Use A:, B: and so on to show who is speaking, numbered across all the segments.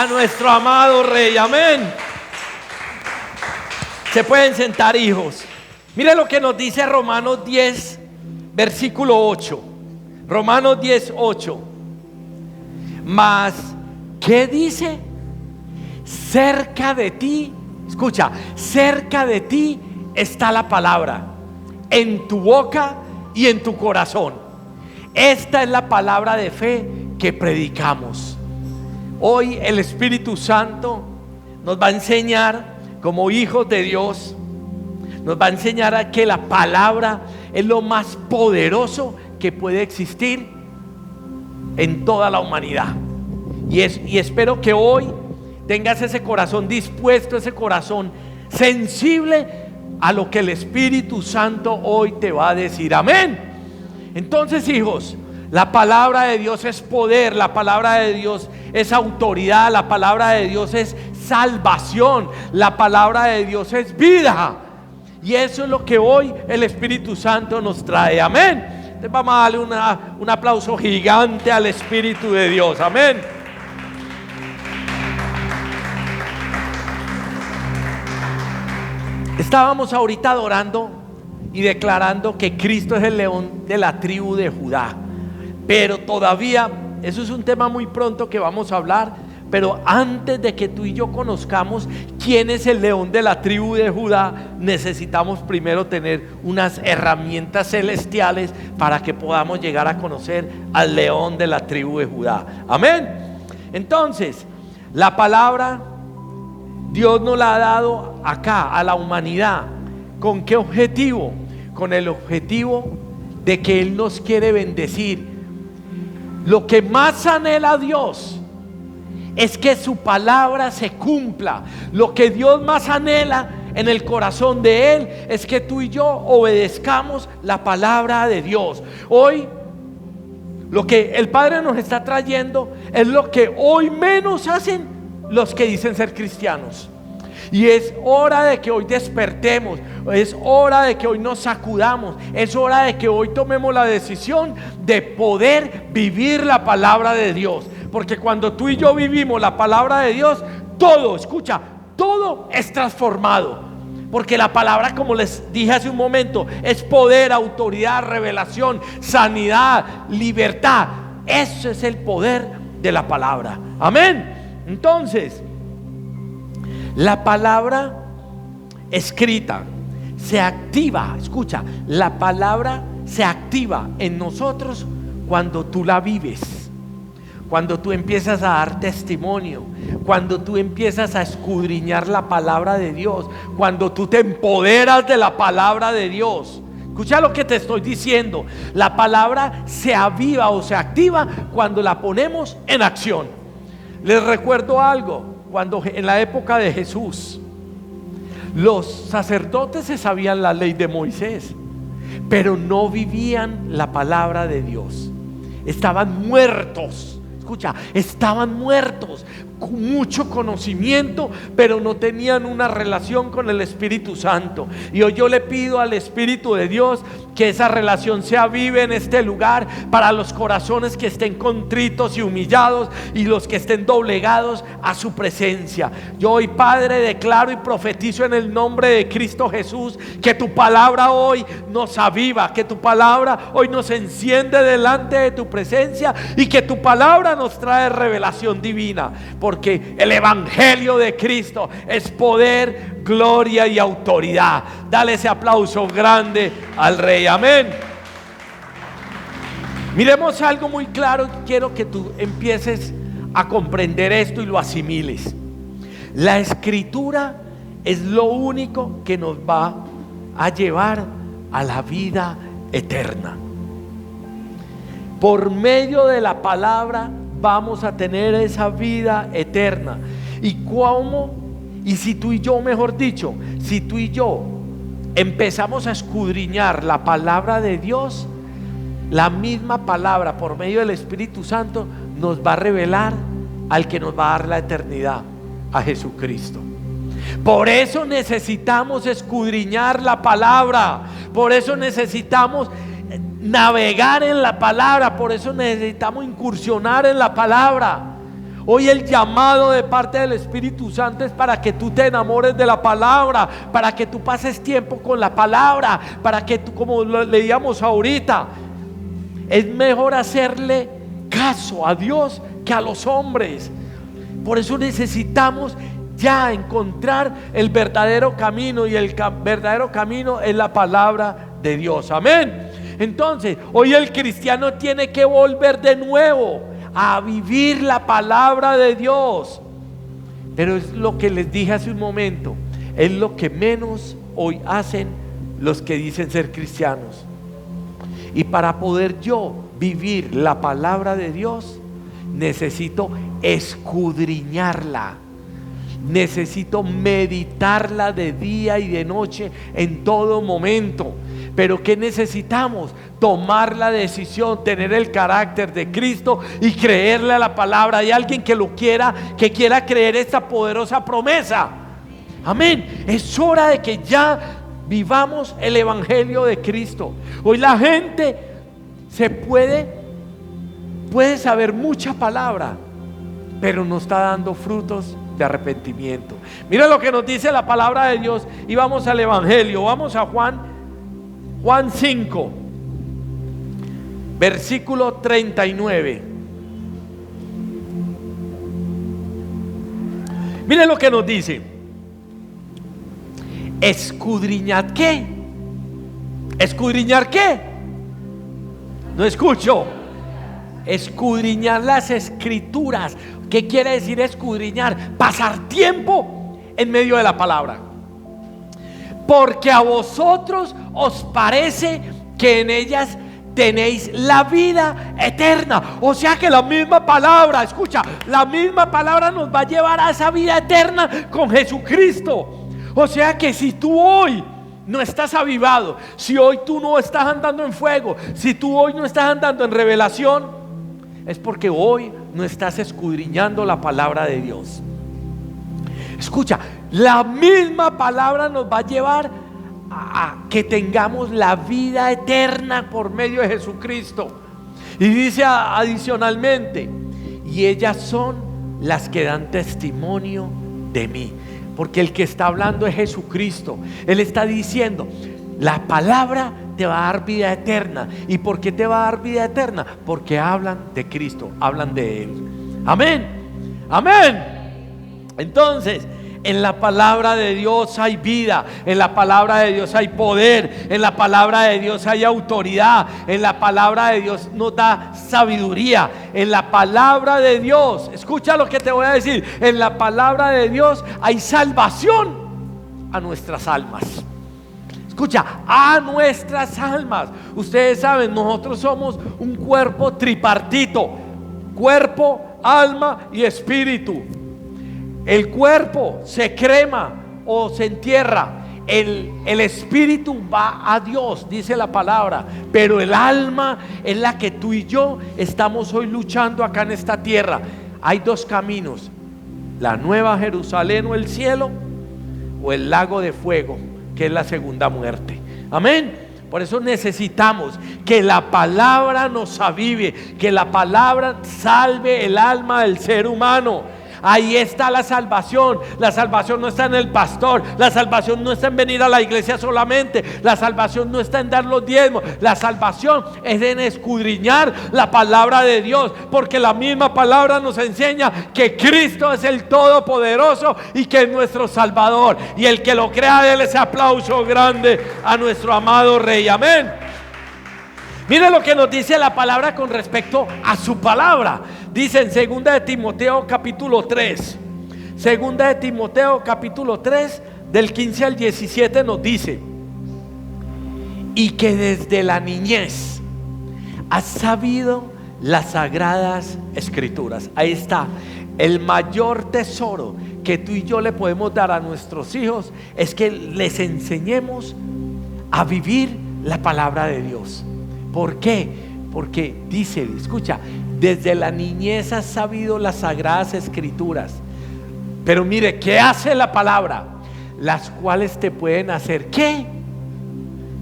A: a nuestro amado Rey. Amén. Se pueden sentar, hijos. Mire lo que nos dice Romanos 10, versículo 8. Romanos 10, 8. Mas, ¿qué dice? Cerca de ti, escucha, cerca de ti está la palabra, en tu boca y en tu corazón. Esta es la palabra de fe que predicamos. Hoy el Espíritu Santo nos va a enseñar, como hijos de Dios, nos va a enseñar a que la palabra es lo más poderoso que puede existir en toda la humanidad. Y espero que hoy tengas ese corazón dispuesto, ese corazón sensible a lo que el Espíritu Santo hoy te va a decir. Amén. Entonces, hijos, la palabra de Dios es poder, la palabra de Dios es autoridad, la palabra de Dios es salvación, la palabra de Dios es vida. Y eso es lo que hoy el Espíritu Santo nos trae. Amén. Entonces vamos a darle un aplauso gigante al Espíritu de Dios. Amén. Estábamos ahorita adorando y declarando que Cristo es el león de la tribu de Judá. Pero todavía, eso es un tema muy pronto que vamos a hablar. Pero antes de que tú y yo conozcamos quién es el león de la tribu de Judá, necesitamos primero tener unas herramientas celestiales para que podamos llegar a conocer al león de la tribu de Judá. Amén. Entonces, la palabra Dios nos la ha dado acá a la humanidad. ¿Con qué objetivo? Con el objetivo de que Él nos quiere bendecir. Lo que más anhela Dios es que su palabra se cumpla. Lo que Dios más anhela en el corazón de Él es que tú y yo obedezcamos la palabra de Dios. Hoy lo que el Padre nos está trayendo es lo que hoy menos hacen los que dicen ser cristianos. Y es hora de que hoy despertemos, es hora de que hoy nos sacudamos, es hora de que hoy tomemos la decisión de poder vivir la palabra de Dios. Porque cuando tú y yo vivimos la palabra de Dios, todo, escucha, todo es transformado. Porque la palabra, como les dije hace un momento, es poder, autoridad, revelación, sanidad, libertad. Eso es el poder de la palabra. Amén. Entonces, la palabra escrita se activa, escucha, la palabra se activa en nosotros cuando tú la vives, cuando tú empiezas a dar testimonio, cuando tú empiezas a escudriñar la palabra de Dios, cuando tú te empoderas de la palabra de Dios. Escucha lo que te estoy diciendo, la palabra se aviva o se activa cuando la ponemos en acción. Les recuerdo algo, cuando en la época de Jesús, los sacerdotes se sabían la ley de Moisés, pero no vivían la palabra de Dios. Estaban muertos, escucha, estaban muertos, con mucho conocimiento, pero no tenían una relación con el Espíritu Santo. Y hoy yo le pido al Espíritu de Dios que esa relación se avive en este lugar para los corazones que estén contritos y humillados y los que estén doblegados a su presencia. Yo hoy, Padre, declaro y profetizo en el nombre de Cristo Jesús que tu palabra hoy nos aviva, que tu palabra hoy nos enciende delante de tu presencia y que tu palabra nos trae revelación divina. Porque el evangelio de Cristo es poder, gloria y autoridad. Dale ese aplauso grande al Rey. Amén. Miremos algo muy claro. Quiero que tú empieces a comprender esto y lo asimiles. La escritura es lo único que nos va a llevar a la vida eterna. Por medio de la palabra vamos a tener esa vida eterna. ¿Y cómo? Y si tú y yo, mejor dicho, si tú y yo empezamos a escudriñar la palabra de Dios, la misma palabra por medio del Espíritu Santo nos va a revelar al que nos va a dar la eternidad, a Jesucristo. Por eso necesitamos escudriñar la palabra, por eso necesitamos navegar en la palabra, por eso necesitamos incursionar en la palabra. Hoy el llamado de parte del Espíritu Santo es para que tú te enamores de la palabra, para que tú pases tiempo con la palabra, para que tú, como lo leíamos ahorita, es mejor hacerle caso a Dios que a los hombres. Por eso necesitamos ya encontrar el verdadero camino, y el verdadero camino es la palabra de Dios. Amén. Entonces, hoy el cristiano tiene que volver de nuevo a vivir la palabra de Dios. Pero es lo que les dije hace un momento, es lo que menos hoy hacen los que dicen ser cristianos. Y para poder yo vivir la palabra de Dios, necesito escudriñarla, necesito meditarla de día y de noche en todo momento. Pero ¿qué necesitamos? Tomar la decisión, tener el carácter de Cristo y creerle a la palabra. Hay alguien que quiera creer esta poderosa promesa. Amén. Es hora de que ya vivamos el evangelio de Cristo. Hoy la gente puede saber mucha palabra, pero no está dando frutos de arrepentimiento. Mira lo que nos dice la palabra de Dios. Y vamos al evangelio, vamos a Juan 5, versículo 39. Miren lo que nos dice. ¿Escudriñad qué? ¿Escudriñar qué? No escucho. Escudriñar las escrituras. ¿Qué quiere decir escudriñar? Pasar tiempo en medio de la palabra. Porque a vosotros os parece que en ellas tenéis la vida eterna. O sea que la misma palabra, escucha, la misma palabra nos va a llevar a esa vida eterna con Jesucristo. O sea que si tú hoy no estás avivado, si hoy tú no estás andando en fuego, si tú hoy no estás andando en revelación, es porque hoy no estás escudriñando la palabra de Dios. Escucha, la misma palabra nos va a llevar a que tengamos la vida eterna por medio de Jesucristo. Y dice adicionalmente, y ellas son las que dan testimonio de mí. Porque el que está hablando es Jesucristo. Él está diciendo, la palabra te va a dar vida eterna. ¿Y por qué te va a dar vida eterna? Porque hablan de Cristo, hablan de Él. Amén, amén. Entonces, en la palabra de Dios hay vida, en la palabra de Dios hay poder, en la palabra de Dios hay autoridad, en la palabra de Dios nos da sabiduría, en la palabra de Dios, escucha lo que te voy a decir, en la palabra de Dios hay salvación a nuestras almas. Escucha, a nuestras almas. Ustedes saben, nosotros somos un cuerpo tripartito: cuerpo, alma y espíritu. El cuerpo se crema o se entierra. El espíritu va a Dios, dice la palabra. Pero el alma es la que tú y yo estamos hoy luchando acá en esta tierra. Hay dos caminos: la nueva Jerusalén o el cielo, o el lago de fuego, que es la segunda muerte. Amén. Por eso necesitamos que la palabra nos avive, que la palabra salve el alma del ser humano. Ahí está la salvación. La salvación no está en el pastor, la salvación no está en venir a la iglesia solamente, la salvación no está en dar los diezmos, la salvación es en escudriñar la palabra de Dios, porque la misma palabra nos enseña que Cristo es el Todopoderoso y que es nuestro Salvador. Y el que lo crea, déle ese aplauso grande a nuestro amado Rey. Amén. Mire lo que nos dice la palabra con respecto a su palabra. Dice en 2 de Timoteo capítulo 3, 2 de Timoteo capítulo 3, del 15 al 17 nos dice: y que desde la niñez has sabido las sagradas escrituras. Ahí está. El mayor tesoro que tú y yo le podemos dar a nuestros hijos es que les enseñemos a vivir la palabra de Dios. ¿Por qué? Porque dice, escucha, desde la niñez has sabido las sagradas escrituras. Pero mire, ¿qué hace la palabra? Las cuales te pueden hacer ¿qué?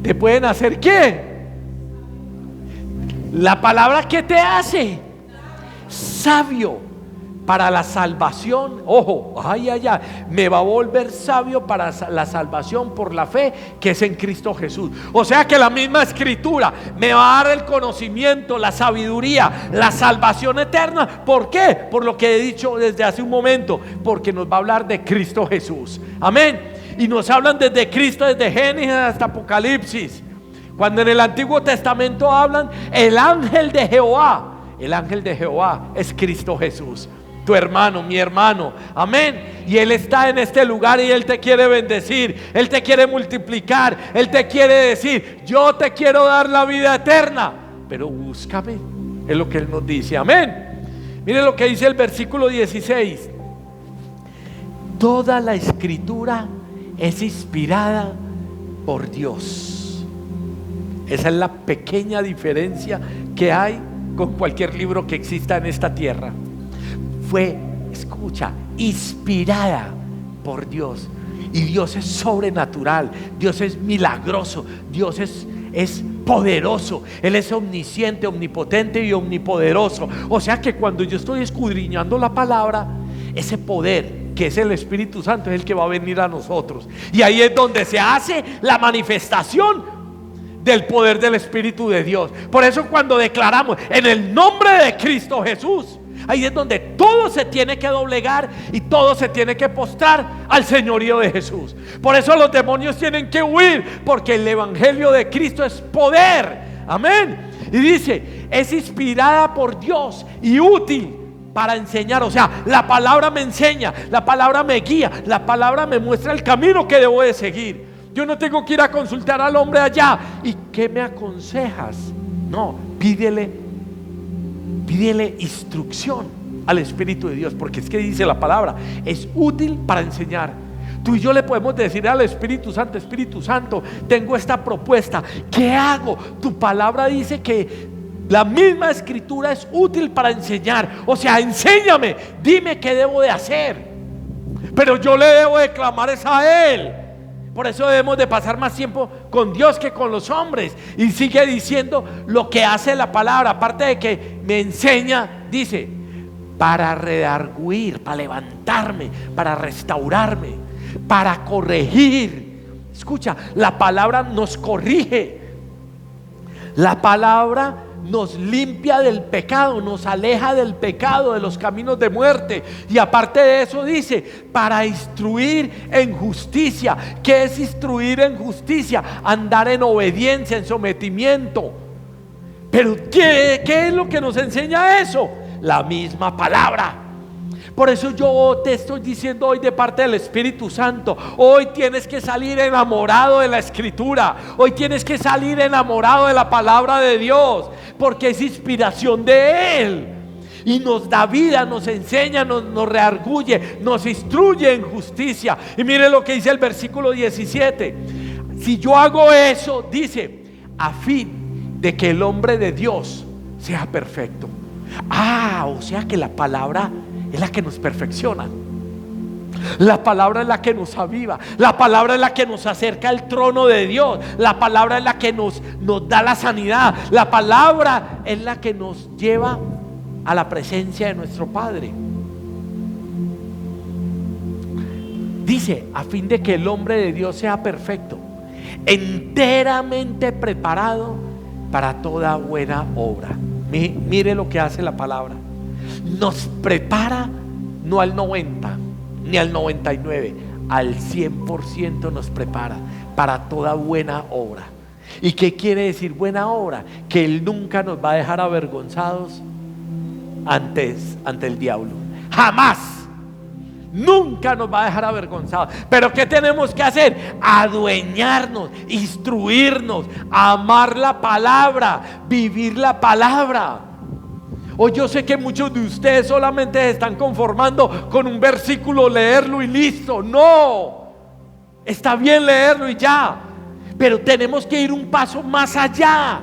A: ¿Te pueden hacer qué? La palabra, ¿qué te hace? Sabio para la salvación, ojo, me va a volver sabio para la salvación por la fe que es en Cristo Jesús. O sea que la misma escritura me va a dar el conocimiento, la sabiduría, la salvación eterna. ¿Por qué? Por lo que he dicho desde hace un momento, porque nos va a hablar de Cristo Jesús. Amén. Y nos hablan desde Cristo, desde Génesis hasta Apocalipsis. Cuando en el Antiguo Testamento hablan el ángel de Jehová, el ángel de Jehová es Cristo Jesús, tu hermano, mi hermano. Amén. Y Él está en este lugar y Él te quiere bendecir, Él te quiere multiplicar, Él te quiere decir: yo te quiero dar la vida eterna, pero búscame. Es lo que Él nos dice. Amén. Mire lo que dice el versículo 16: toda la escritura es inspirada por Dios. Esa es la pequeña diferencia que hay con cualquier libro que exista en esta tierra. Fue, escucha, inspirada por Dios. Y Dios es sobrenatural, Dios es milagroso, Dios es poderoso. Él es omnisciente, omnipotente y omnipoderoso. O sea que cuando yo estoy escudriñando la palabra, ese poder que es el Espíritu Santo es el que va a venir a nosotros. Y ahí es donde se hace la manifestación del poder del Espíritu de Dios. Por eso cuando declaramos en el nombre de Cristo Jesús, ahí es donde todo se tiene que doblegar y todo se tiene que postrar al señorío de Jesús. Por eso los demonios tienen que huir, porque el evangelio de Cristo es poder. Amén. Y dice, es inspirada por Dios y útil para enseñar. O sea, la palabra me enseña, la palabra me guía, la palabra me muestra el camino que debo de seguir. Yo no tengo que ir a consultar al hombre allá: ¿y qué me aconsejas? No, pídele instrucción al Espíritu de Dios, porque es que dice la palabra, es útil para enseñar. Tú y yo le podemos decir al Espíritu Santo: Espíritu Santo, tengo esta propuesta, ¿qué hago? Tu palabra dice que la misma escritura es útil para enseñar. O sea, enséñame, dime qué debo de hacer. Pero yo le debo de clamar es a Él. Por eso debemos de pasar más tiempo con Dios que con los hombres. Y sigue diciendo lo que hace la palabra. Aparte de que me enseña, dice, para redarguir, para levantarme, para restaurarme, para corregir. Escucha, la palabra nos corrige. La palabra nos limpia del pecado, nos aleja del pecado, de los caminos de muerte. Y aparte de eso dice, para instruir en justicia. ¿Qué es instruir en justicia? Andar en obediencia, en sometimiento. Pero ¿qué es lo que nos enseña eso? La misma palabra. Por eso yo te estoy diciendo hoy de parte del Espíritu Santo: hoy tienes que salir enamorado de la Escritura, hoy tienes que salir enamorado de la palabra de Dios, porque es inspiración de Él y nos da vida, nos enseña, nos redarguye, nos instruye en justicia. Y mire lo que dice el versículo 17: si yo hago eso, dice, a fin de que el hombre de Dios sea perfecto. O sea que la palabra es la que nos perfecciona. La palabra es la que nos aviva. La palabra es la que nos acerca al trono de Dios. La palabra es la que nos da la sanidad. La palabra es la que nos lleva a la presencia de nuestro Padre. Dice, a fin de que el hombre de Dios sea perfecto, enteramente preparado para toda buena obra. Mire lo que hace la palabra. Nos prepara no al 90 ni al 99, al 100% nos prepara para toda buena obra. ¿Y qué quiere decir buena obra? Que Él nunca nos va a dejar avergonzados ante el diablo. Jamás. Nunca nos va a dejar avergonzados. Pero ¿qué tenemos que hacer? Adueñarnos, instruirnos, amar la palabra, vivir la palabra. Hoy yo sé que muchos de ustedes solamente se están conformando con un versículo, leerlo y listo. No, está bien leerlo y ya, pero tenemos que ir un paso más allá.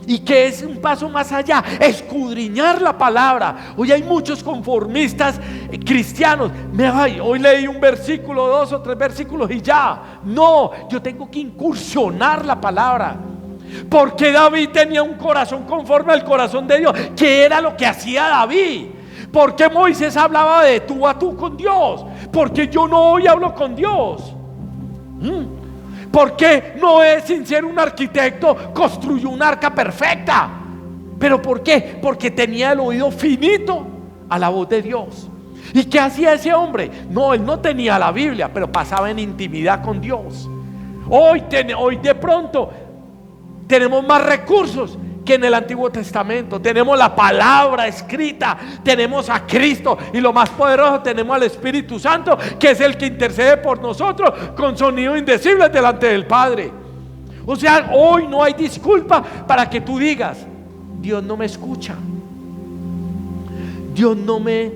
A: ¿Y qué es un paso más allá? Escudriñar la palabra. Hoy hay muchos conformistas cristianos. Hoy leí un versículo, 2 o 3 versículos y ya. No, yo tengo que incursionar la palabra. Porque David tenía un corazón conforme al corazón de Dios. ¿Qué era lo que hacía David? ¿Por qué Moisés hablaba de tú a tú con Dios? Porque yo no hoy hablo con Dios. ¿Por qué Noé, sin ser un arquitecto, construyó un arca perfecta? ¿Pero por qué? Porque tenía el oído finito a la voz de Dios. ¿Y qué hacía ese hombre? No, él no tenía la Biblia, pero pasaba en intimidad con Dios. Hoy de pronto tenemos más recursos que en el Antiguo Testamento. Tenemos la palabra escrita, tenemos a Cristo, y lo más poderoso, tenemos al Espíritu Santo, que es el que intercede por nosotros con sonido indecible delante del Padre. O sea, hoy no hay disculpa para que tú digas: Dios no me escucha, Dios no me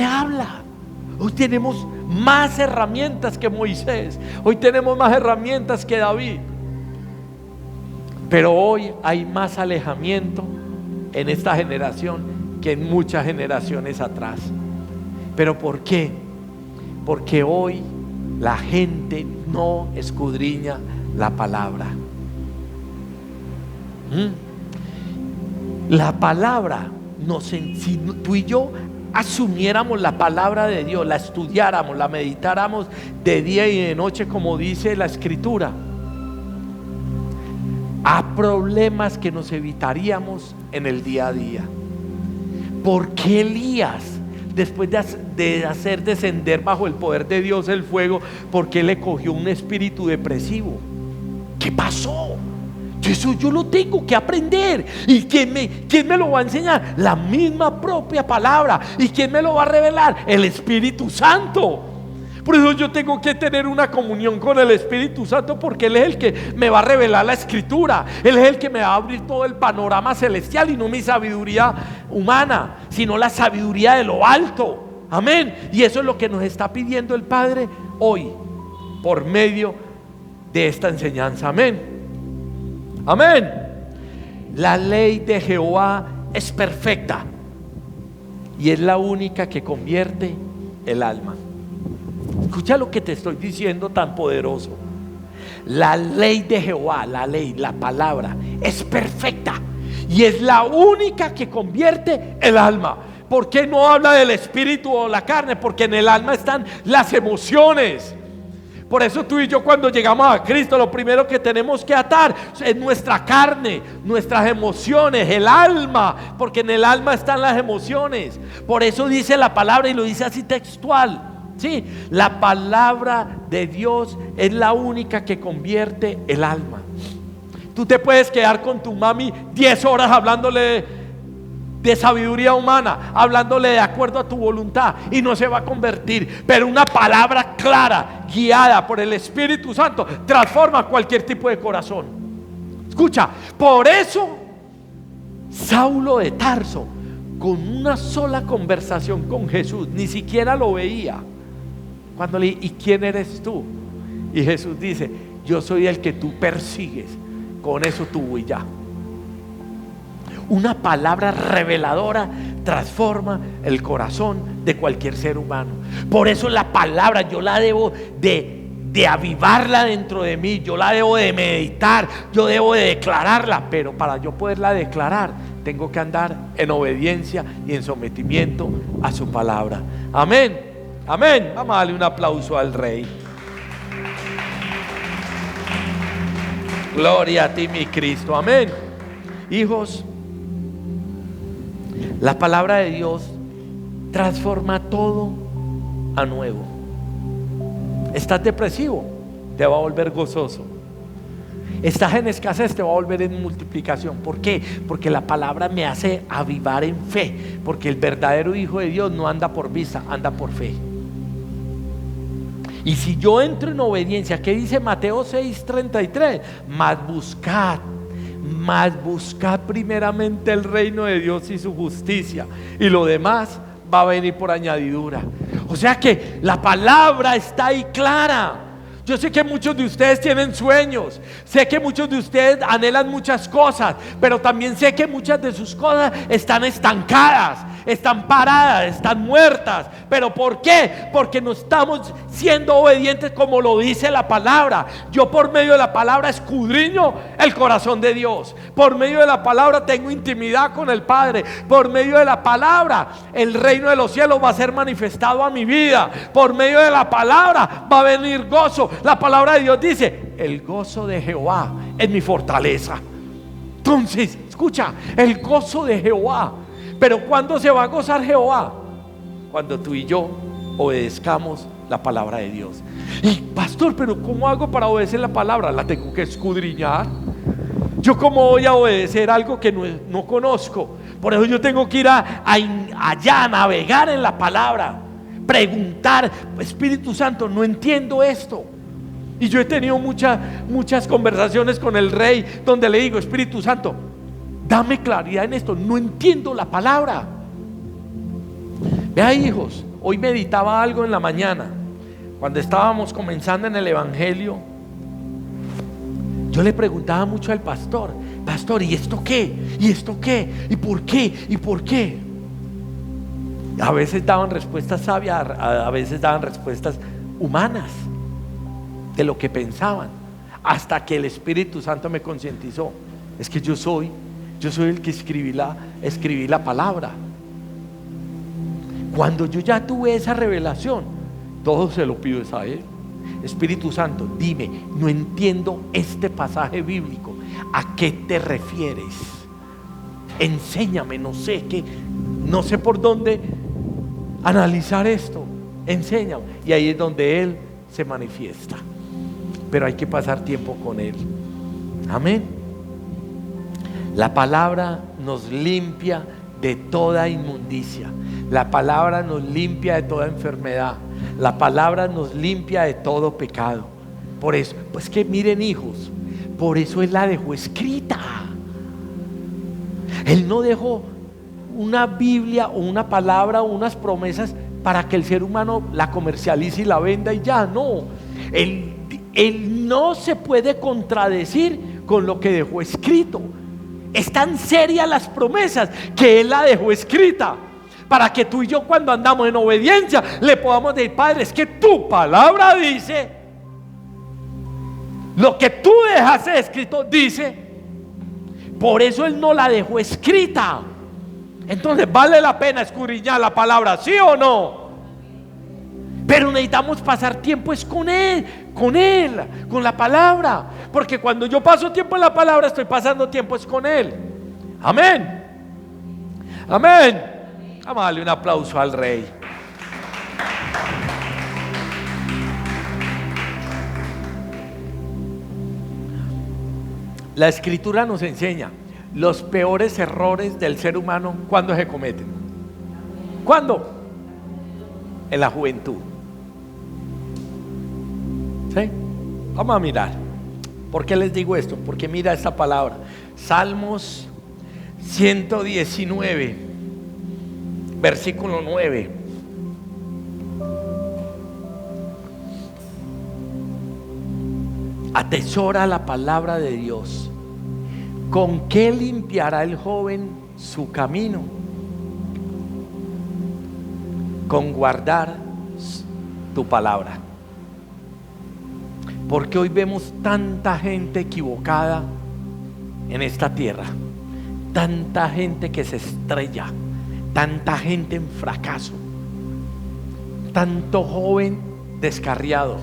A: habla. Hoy tenemos más herramientas que Moisés, hoy tenemos más herramientas que David. Pero hoy hay más alejamiento en esta generación que en muchas generaciones atrás. ¿Pero por qué? Porque hoy la gente no escudriña la palabra. La palabra, si tú y yo asumiéramos la palabra de Dios, la estudiáramos, la meditáramos de día y de noche, como dice la Escritura, a problemas que nos evitaríamos en el día a día. ¿Por qué Elías, después de hacer descender bajo el poder de Dios el fuego, por qué le cogió un espíritu depresivo? ¿Qué pasó? Eso yo lo tengo que aprender. ¿Y quién me lo va a enseñar? La misma propia palabra. ¿Y quién me lo va a revelar? El Espíritu Santo. Por eso yo tengo que tener una comunión con el Espíritu Santo, porque Él es el que me va a revelar la Escritura. Él es el que me va a abrir todo el panorama celestial, y no mi sabiduría humana, sino la sabiduría de lo alto. Amén. Y eso es lo que nos está pidiendo el Padre hoy por medio de esta enseñanza. Amén. Amén. La ley de Jehová es perfecta y es la única que convierte el alma. Escucha lo que te estoy diciendo tan poderoso. La ley de Jehová, la ley, la palabra, es perfecta y es la única que convierte el alma. ¿Por qué no habla del espíritu o la carne? Porque en el alma están las emociones. Por eso tú y yo, cuando llegamos a Cristo, lo primero que tenemos que atar es nuestra carne, nuestras emociones, el alma, porque en el alma están las emociones. Por eso dice la palabra, y lo dice así textual. Sí, la palabra de Dios es la única que convierte el alma. Tú te puedes quedar con tu mami 10 horas hablándole de sabiduría humana, hablándole de acuerdo a tu voluntad, y no se va a convertir. Pero una palabra clara, guiada por el Espíritu Santo, transforma cualquier tipo de corazón. Escucha, por eso Saulo de Tarso, con una sola conversación con Jesús, ni siquiera lo veía, cuando le dije: ¿y quién eres tú? Y Jesús dice: yo soy el que tú persigues. Con eso tuvo y ya. Una palabra reveladora transforma el corazón de cualquier ser humano. Por eso la palabra yo la debo de avivarla dentro de mí, yo la debo de meditar, yo debo de declararla. Pero para yo poderla declarar, tengo que andar en obediencia y en sometimiento a su palabra. Amén. Amén. Vamos a darle un aplauso al Rey. Gloria a ti, mi Cristo. Amén. Hijos, la palabra de Dios transforma todo a nuevo. Estás depresivo, te va a volver gozoso. Estás en escasez, te va a volver en multiplicación. ¿Por qué? Porque la palabra me hace avivar en fe. Porque el verdadero Hijo de Dios no anda por vista, anda por fe. Y si yo entro en obediencia, ¿qué dice Mateo 6:33? Mas buscad primeramente el reino de Dios y su justicia, y lo demás va a venir por añadidura. O sea que la palabra está ahí clara. Yo sé que muchos de ustedes tienen sueños, sé que muchos de ustedes anhelan muchas cosas, pero también sé que muchas de sus cosas están estancadas, están paradas, están muertas. ¿Pero por qué? Porque no estamos siendo obedientes como lo dice la palabra. Yo por medio de la palabra escudriño el corazón de Dios. Por medio de la palabra tengo intimidad con el Padre. Por medio de la palabra el reino de los cielos va a ser manifestado a mi vida. Por medio de la palabra va a venir gozo. La palabra de Dios dice: el gozo de Jehová es mi fortaleza. Entonces, escucha, el gozo de Jehová. Pero ¿cuándo se va a gozar Jehová? Cuando tú y yo obedezcamos la palabra de Dios. Y pastor, pero ¿cómo hago para obedecer la palabra? La tengo que escudriñar. Yo cómo voy a obedecer algo que no conozco. Por eso yo tengo que ir allá a navegar en la palabra, preguntar: Espíritu Santo, no entiendo esto. Y yo he tenido muchas conversaciones con el Rey, donde le digo: Espíritu Santo, dame claridad en esto, no entiendo la palabra. Vea, hijos, hoy meditaba algo en la mañana, cuando estábamos comenzando en el Evangelio. Yo le preguntaba mucho al pastor: pastor, ¿y esto qué? ¿Y esto qué? ¿Y por qué? ¿Y por qué? A veces daban respuestas sabias, a veces daban respuestas humanas de lo que pensaban, hasta que el Espíritu Santo me concientizó: es que yo soy el que escribí la palabra. Cuando yo ya tuve esa revelación, todo se lo pido a Él. Espíritu Santo, dime, no entiendo este pasaje bíblico, ¿a qué te refieres? Enséñame, no sé por dónde analizar esto, enséñame. Y ahí es donde Él se manifiesta, pero hay que pasar tiempo con Él. Amén. La palabra nos limpia de toda inmundicia. La palabra nos limpia de toda enfermedad. La palabra nos limpia de todo pecado. Por eso, pues que miren, hijos, por eso Él la dejó escrita. Él no dejó una Biblia o una palabra o unas promesas para que el ser humano la comercialice y la venda y ya. No, Él no se puede contradecir con lo que dejó escrito. Es tan seria las promesas que Él la dejó escrita, para que tú y yo, cuando andamos en obediencia, le podamos decir: Padre, es que tu palabra dice, lo que tú dejaste escrito dice. Por eso Él no la dejó escrita. Entonces vale la pena escudriñar la palabra, ¿sí o no? Pero necesitamos pasar tiempo es con Él, con la palabra. Porque cuando yo paso tiempo en la palabra, estoy pasando tiempo es con Él. Amén. Amén. Vamos a darle un aplauso al Rey. La Escritura nos enseña los peores errores del ser humano. ¿Cuándo se cometen? ¿Cuándo? En la juventud. ¿Sí? Vamos a mirar. ¿Por qué les digo esto? Porque mira esta palabra. Salmos 119, versículo 9. Atesora la palabra de Dios. ¿Con qué limpiará el joven su camino? Con guardar tu palabra. Porque hoy vemos tanta gente equivocada en esta tierra, tanta gente que se estrella, tanta gente en fracaso, tanto joven descarriado.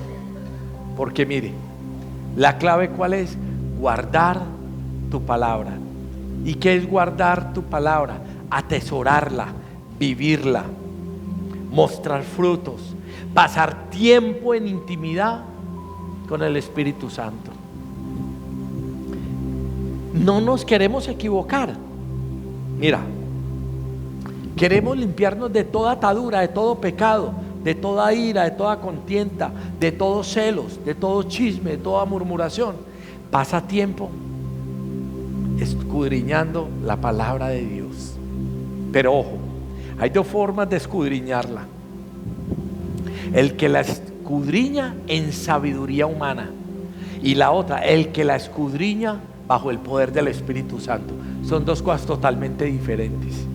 A: Porque mire, la clave ¿cuál es? Guardar tu palabra. ¿Y qué es guardar tu palabra? Atesorarla, vivirla, mostrar frutos, pasar tiempo en intimidad con el Espíritu Santo. No nos queremos equivocar. Mira, queremos limpiarnos de toda atadura, de todo pecado, de toda ira, de toda contienda, de todos celos, de todo chisme, de toda murmuración. Pasa tiempo escudriñando la palabra de Dios. Pero ojo, hay dos formas de escudriñarla. El que la escudriña en sabiduría humana. Y la otra, el que la escudriña bajo el poder del Espíritu Santo. Son dos cosas totalmente diferentes.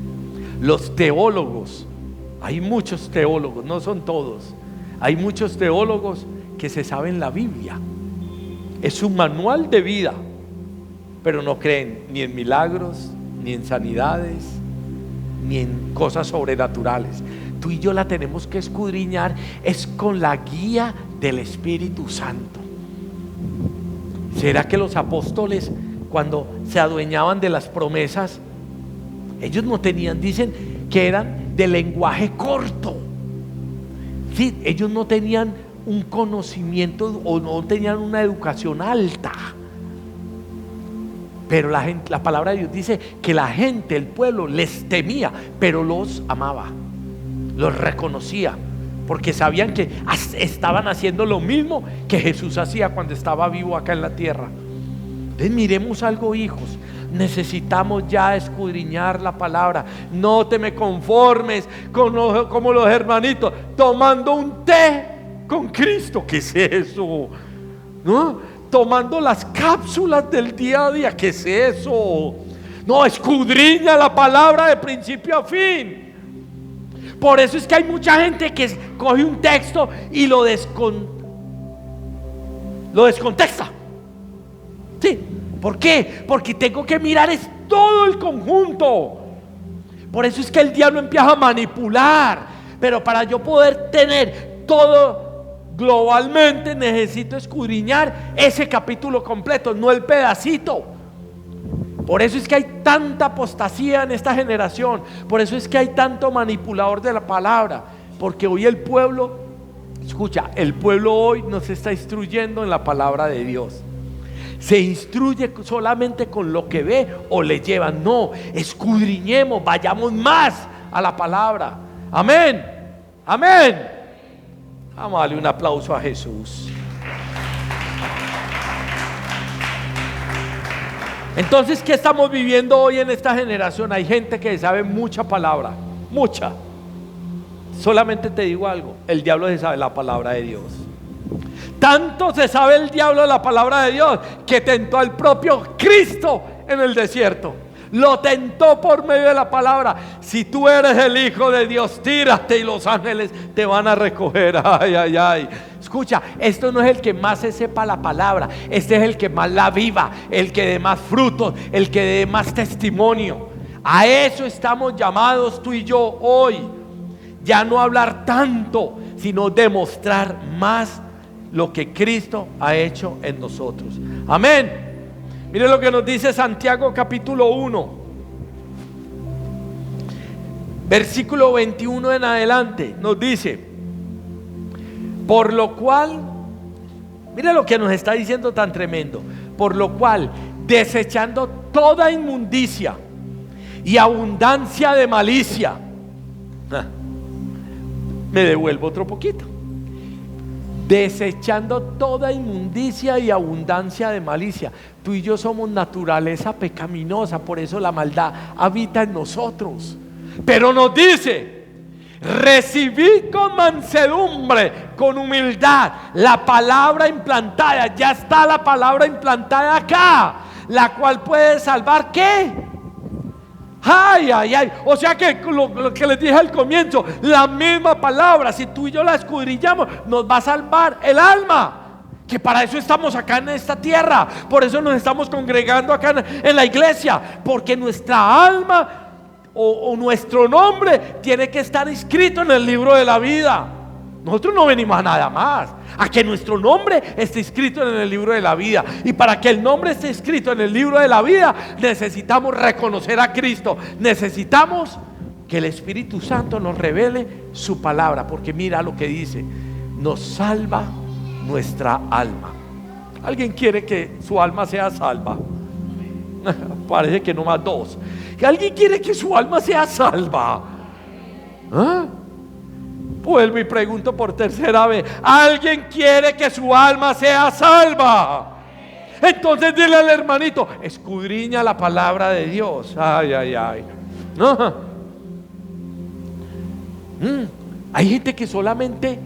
A: Los teólogos, hay muchos teólogos, no son todos, hay muchos teólogos que se saben la Biblia, es un manual de vida, pero no creen ni en milagros, ni en sanidades, ni en cosas sobrenaturales. Tú y yo la tenemos que escudriñar, es con la guía del Espíritu Santo. ¿Será que los apóstoles, cuando se adueñaban de las promesas, ellos no tenían, dicen que eran de lenguaje corto? Sí, ellos no tenían un conocimiento o no tenían una educación alta. Pero la palabra de Dios dice que la gente, el pueblo, les temía, pero los amaba, los reconocía, porque sabían que estaban haciendo lo mismo que Jesús hacía cuando estaba vivo acá en la tierra. Entonces miremos algo, hijos, necesitamos ya escudriñar la palabra. No te me conformes como los hermanitos tomando un té con Cristo. ¿Qué es eso? ¿No? Tomando las cápsulas del día a día. ¿Qué es eso? No, escudriña la palabra de principio a fin. Por eso es que hay mucha gente que coge un texto y lo descontexta. Sí, ¿por qué? Porque tengo que mirar es todo el conjunto. Por eso es que el diablo empieza a manipular. Pero para yo poder tener todo globalmente, necesito escudriñar ese capítulo completo, no el pedacito. Por eso es que hay tanta apostasía en esta generación. Por eso es que hay tanto manipulador de la palabra. Porque hoy el pueblo, escucha, el pueblo hoy no se está instruyendo en la palabra de Dios. Se instruye solamente con lo que ve o le llevan. No, escudriñemos, vayamos más a la palabra. Amén, amén. Vamos a darle un aplauso a Jesús. Entonces, ¿qué estamos viviendo hoy en esta generación? Hay gente que sabe mucha palabra, mucha. Solamente te digo algo, el diablo se sabe la palabra de Dios. Tanto se sabe el diablo de la palabra de Dios que tentó al propio Cristo en el desierto. Lo tentó por medio de la palabra. Si tú eres el Hijo de Dios, tírate y los ángeles te van a recoger. Ay, ay, ay. Escucha, esto no es el que más se sepa la palabra, este es el que más la viva, el que dé más frutos, el que dé más testimonio. A eso estamos llamados tú y yo hoy. Ya no hablar tanto, sino demostrar más lo que Cristo ha hecho en nosotros. Amén. Mire lo que nos dice Santiago capítulo 1, versículo 21 en adelante. Nos dice: por lo cual, mire lo que nos está diciendo tan tremendo. Por lo cual, desechando toda inmundicia y abundancia de malicia. Me devuelvo otro poquito. Desechando toda inmundicia y abundancia de malicia. Tú y yo somos naturaleza pecaminosa, por eso la maldad habita en nosotros. Pero nos dice: recibid con mansedumbre, con humildad, la palabra implantada. Ya está la palabra implantada acá, la cual puede salvar, ¿qué? Ay, ay, ay. O sea que lo que les dije al comienzo, la misma palabra, si tú y yo la escudriñamos, nos va a salvar el alma. Que para eso estamos acá en esta tierra. Por eso nos estamos congregando acá en la iglesia. Porque nuestra alma o nuestro nombre tiene que estar inscrito en el libro de la vida. Nosotros no venimos a nada más, a que nuestro nombre esté escrito en el libro de la vida. Y para que el nombre esté escrito en el libro de la vida, necesitamos reconocer a Cristo. Necesitamos que el Espíritu Santo nos revele su palabra. Porque mira lo que dice: nos salva nuestra alma. ¿Alguien quiere que su alma sea salva? Parece que no más dos. ¿Alguien quiere que su alma sea salva? ¿Ah? Vuelvo y pregunto por tercera vez: ¿alguien quiere que su alma sea salva? Entonces dile al hermanito: escudriña la palabra de Dios. Ay, ay, ay. Hay gente que solamente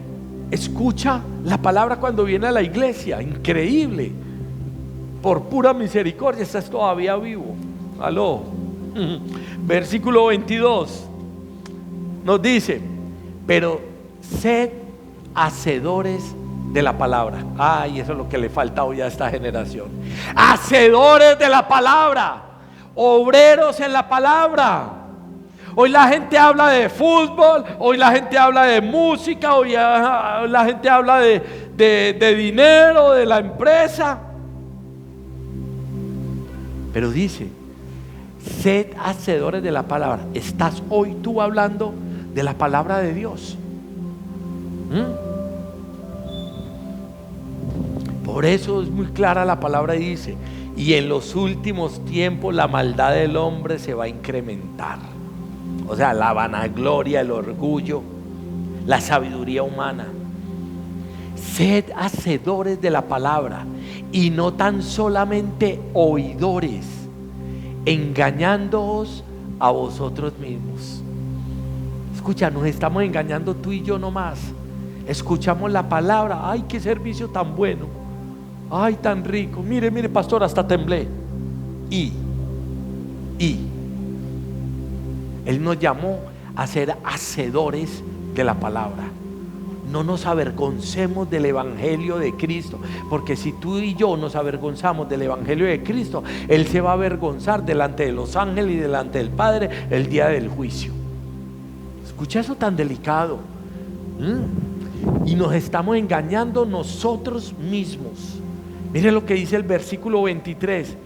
A: escucha la palabra cuando viene a la iglesia. Increíble. Por pura misericordia estás todavía vivo. Aló. Versículo 22 nos dice: pero sed hacedores de la palabra. Ay, eso es lo que le falta hoy a esta generación. Hacedores de la palabra, obreros en la palabra. Hoy la gente habla de fútbol, hoy la gente habla de música, hoy la gente habla de dinero, de la empresa. Pero dice: sed hacedores de la palabra. ¿Estás hoy tú hablando de la palabra de Dios? Por eso es muy clara la palabra y dice: y en los últimos tiempos la maldad del hombre se va a incrementar. O sea, la vanagloria, el orgullo, la sabiduría humana. Sed hacedores de la palabra y no tan solamente oidores, engañándoos a vosotros mismos. Escucha, nos estamos engañando tú y yo nomás. Escuchamos la palabra: ay, qué servicio tan bueno, ay, tan rico, mire, mire, pastor, hasta temblé. Y Él nos llamó a ser hacedores de la palabra. No nos avergoncemos del evangelio de Cristo, porque si tú y yo nos avergonzamos del evangelio de Cristo, Él se va a avergonzar delante de los ángeles y delante del Padre el día del juicio. Escucha eso tan delicado. Y nos estamos engañando nosotros mismos. Mire lo que dice el versículo 23: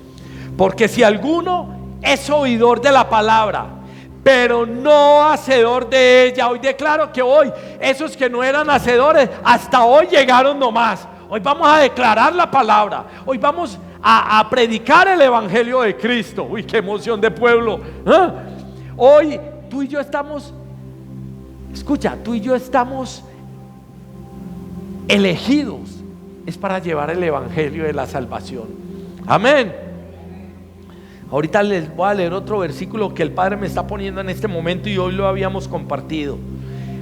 A: porque si alguno es oidor de la palabra, pero no hacedor de ella. Hoy declaro que hoy esos que no eran hacedores hasta hoy llegaron nomás. Hoy vamos a declarar la palabra, hoy vamos a predicar el evangelio de Cristo. Uy, qué emoción de pueblo. Hoy tú y yo estamos, escucha, tú y yo estamos elegidos, es para llevar el evangelio de la salvación. Amén. Ahorita les voy a leer otro versículo que el Padre me está poniendo en este momento y hoy lo habíamos compartido.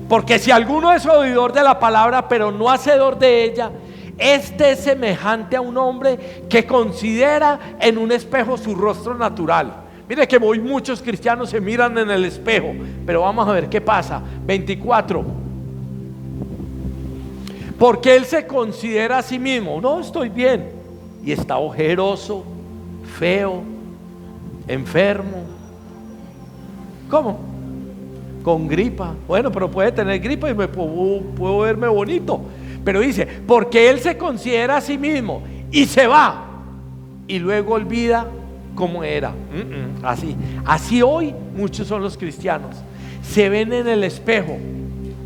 A: Porque si alguno es oidor de la palabra pero no hacedor de ella, este es semejante a un hombre que considera en un espejo su rostro natural. Mire que hoy muchos cristianos se miran en el espejo, pero vamos a ver qué pasa. 24. Porque él se considera a sí mismo: no, estoy bien. Y está ojeroso, feo, enfermo. ¿Cómo? Con gripa. Bueno, pero puede tener gripa y puedo verme bonito. Pero dice: porque él se considera a sí mismo y se va y luego olvida cómo era. Así hoy muchos son los cristianos. Se ven en el espejo: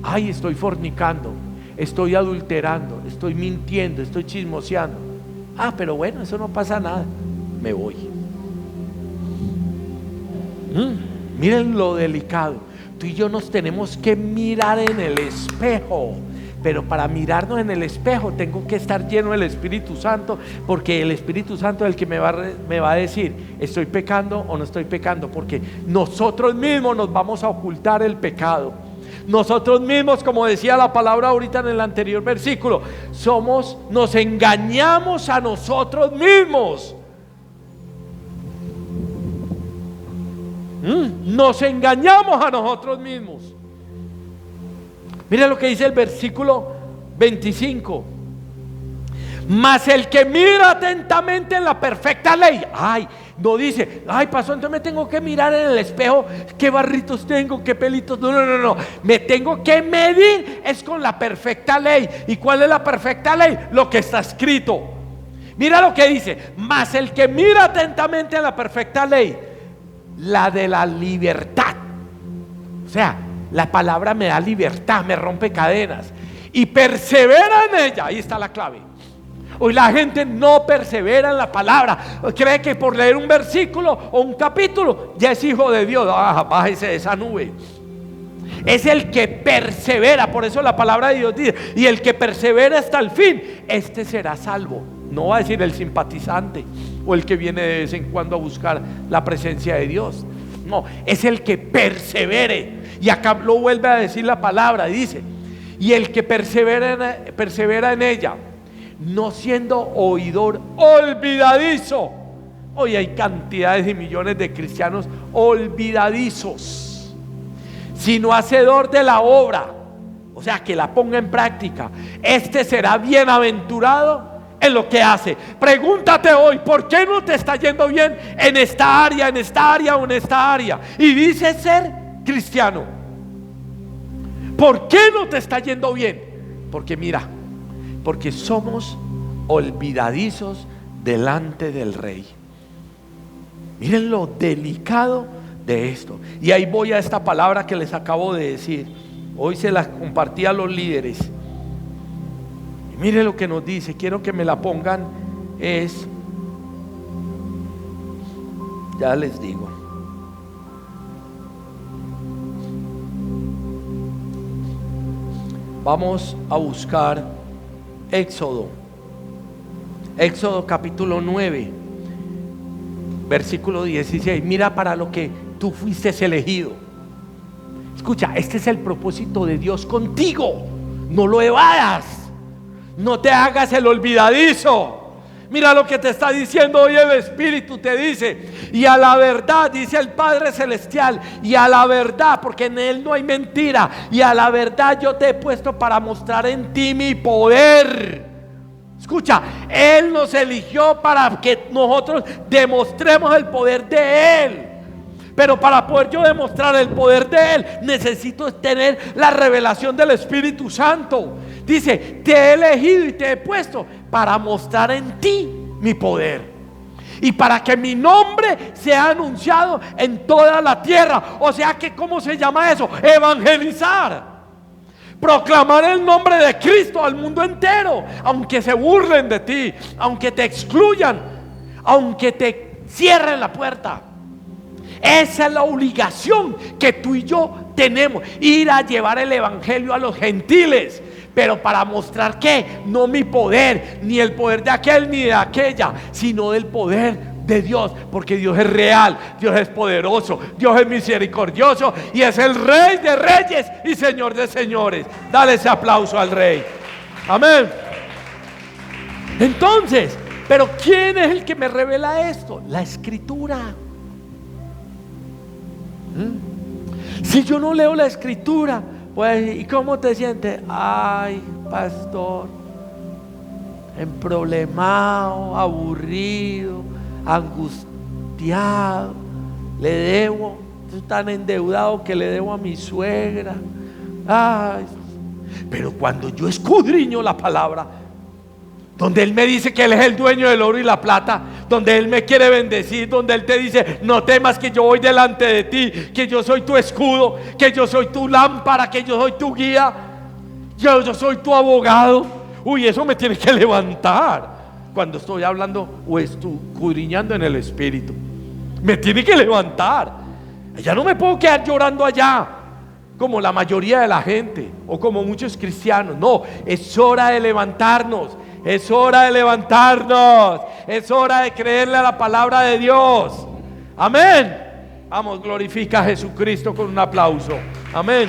A: ay, estoy fornicando, estoy adulterando, estoy mintiendo, estoy chismoseando. Pero bueno, eso no pasa nada, me voy. Miren lo delicado. Tú y yo nos tenemos que mirar en el espejo, pero para mirarnos en el espejo tengo que estar lleno del Espíritu Santo, porque el Espíritu Santo es el que me va a decir: estoy pecando o no estoy pecando, porque nosotros mismos nos vamos a ocultar el pecado. Nosotros mismos, como decía la palabra ahorita en el anterior versículo, nos engañamos a nosotros mismos. Nos engañamos a nosotros mismos. Mira lo que dice el versículo 25: mas el que mira atentamente en la perfecta ley. No dice: pastor, entonces me tengo que mirar en el espejo, qué barritos tengo, qué pelitos. No, me tengo que medir es con la perfecta ley. ¿Y cuál es la perfecta ley? Lo que está escrito. Mira lo que dice: mas el que mira atentamente en la perfecta ley, la de la libertad. O sea, la palabra me da libertad, me rompe cadenas, y persevera en ella. Ahí está la clave. Hoy la gente no persevera en la palabra, cree que por leer un versículo o un capítulo ya es hijo de Dios. Bájese de esa nube. Es el que persevera. Por eso la palabra de Dios dice: y el que persevera hasta el fin, este será salvo. No va a decir el simpatizante o el que viene de vez en cuando a buscar la presencia de Dios. No, es el que persevere. Y acá lo vuelve a decir la palabra, dice: Y el que persevera en ella, no siendo oidor olvidadizo. Hoy hay cantidades y millones de cristianos olvidadizos, sino hacedor de la obra, o sea, que la ponga en práctica. Este será bienaventurado en lo que hace. Pregúntate hoy, ¿por qué no te está yendo bien en esta área, en esta área o en esta área? Y dices ser cristiano. ¿Por qué no te está yendo bien? Porque mira, porque somos olvidadizos delante del Rey. Miren lo delicado de esto. Y ahí voy a esta palabra que les acabo de decir. Hoy se la compartí a los líderes. Y miren lo que nos dice. Quiero que me la pongan. Ya les digo. Vamos a buscar Éxodo capítulo 9, versículo 16. Mira para lo que tú fuiste elegido. Escucha, este es el propósito de Dios contigo. No lo evadas, no te hagas el olvidadizo. Mira lo que te está diciendo hoy el Espíritu. Te dice: y a la verdad, dice el Padre Celestial, y a la verdad, porque en Él no hay mentira, y a la verdad yo te he puesto para mostrar en ti mi poder. Escucha, Él nos eligió para que nosotros demostremos el poder de Él. Pero para poder yo demostrar el poder de Él, necesito tener la revelación del Espíritu Santo. Dice: te he elegido y te he puesto para mostrar en ti mi poder, y para que mi nombre sea anunciado en toda la tierra. O sea que, ¿cómo se llama eso? Evangelizar. Proclamar el nombre de Cristo al mundo entero, aunque se burlen de ti, aunque te excluyan, aunque te cierren la puerta. Esa es la obligación que tú y yo tenemos: ir a llevar el evangelio a los gentiles. Pero para mostrar que no mi poder, ni el poder de aquel ni de aquella, sino del poder de Dios. Porque Dios es real, Dios es poderoso, Dios es misericordioso, y es el Rey de reyes y Señor de señores. Dale ese aplauso al Rey. Amén. Entonces, pero ¿quién es el que me revela esto? La Escritura. Si yo no leo la Escritura, pues, ¿y cómo te sientes? Ay, pastor, emproblemado, aburrido, angustiado, le debo, estoy tan endeudado que le debo a mi suegra. Ay, pero cuando yo escudriño la palabra, donde Él me dice que Él es el dueño del oro y la plata, donde Él me quiere bendecir, donde Él te dice: no temas, que yo voy delante de ti, que yo soy tu escudo, que yo soy tu lámpara, que yo soy tu guía, yo soy tu abogado. Uy, eso me tiene que levantar cuando estoy hablando o escudriñando en el Espíritu. Me tiene que levantar. Ya no me puedo quedar llorando allá como la mayoría de la gente o como muchos cristianos. No, es hora de levantarnos. Es hora de levantarnos. Es hora de creerle a la palabra de Dios. Amén. Vamos, glorifica a Jesucristo con un aplauso. Amén.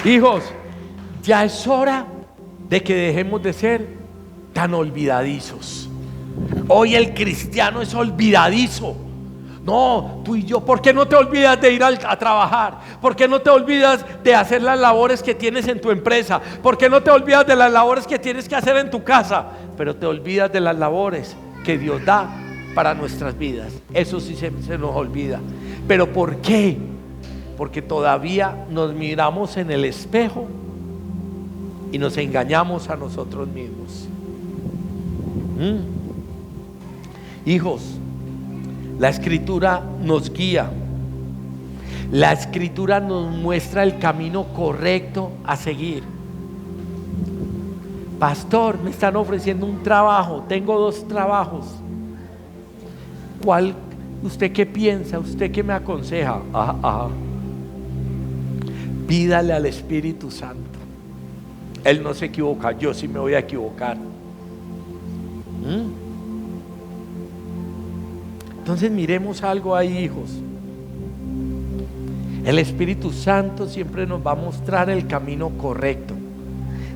A: Hijos, ya es hora de que dejemos de ser tan olvidadizos. Hoy el cristiano es olvidadizo. No, tú y yo, ¿por qué no te olvidas de ir a trabajar? ¿Por qué no te olvidas de hacer las labores que tienes en tu empresa? ¿Por qué no te olvidas de las labores que tienes que hacer en tu casa? Pero te olvidas de las labores que Dios da para nuestras vidas. Eso sí se nos olvida. ¿Pero por qué? Porque todavía nos miramos en el espejo y nos engañamos a nosotros mismos. Hijos, la Escritura nos guía. La Escritura nos muestra el camino correcto a seguir. Pastor, me están ofreciendo un trabajo, tengo 2 trabajos. ¿Cuál? ¿Usted qué piensa? ¿Usted qué me aconseja? Pídale al Espíritu Santo. Él no se equivoca, yo sí me voy a equivocar. Entonces miremos algo ahí, hijos. El Espíritu Santo siempre nos va a mostrar el camino correcto.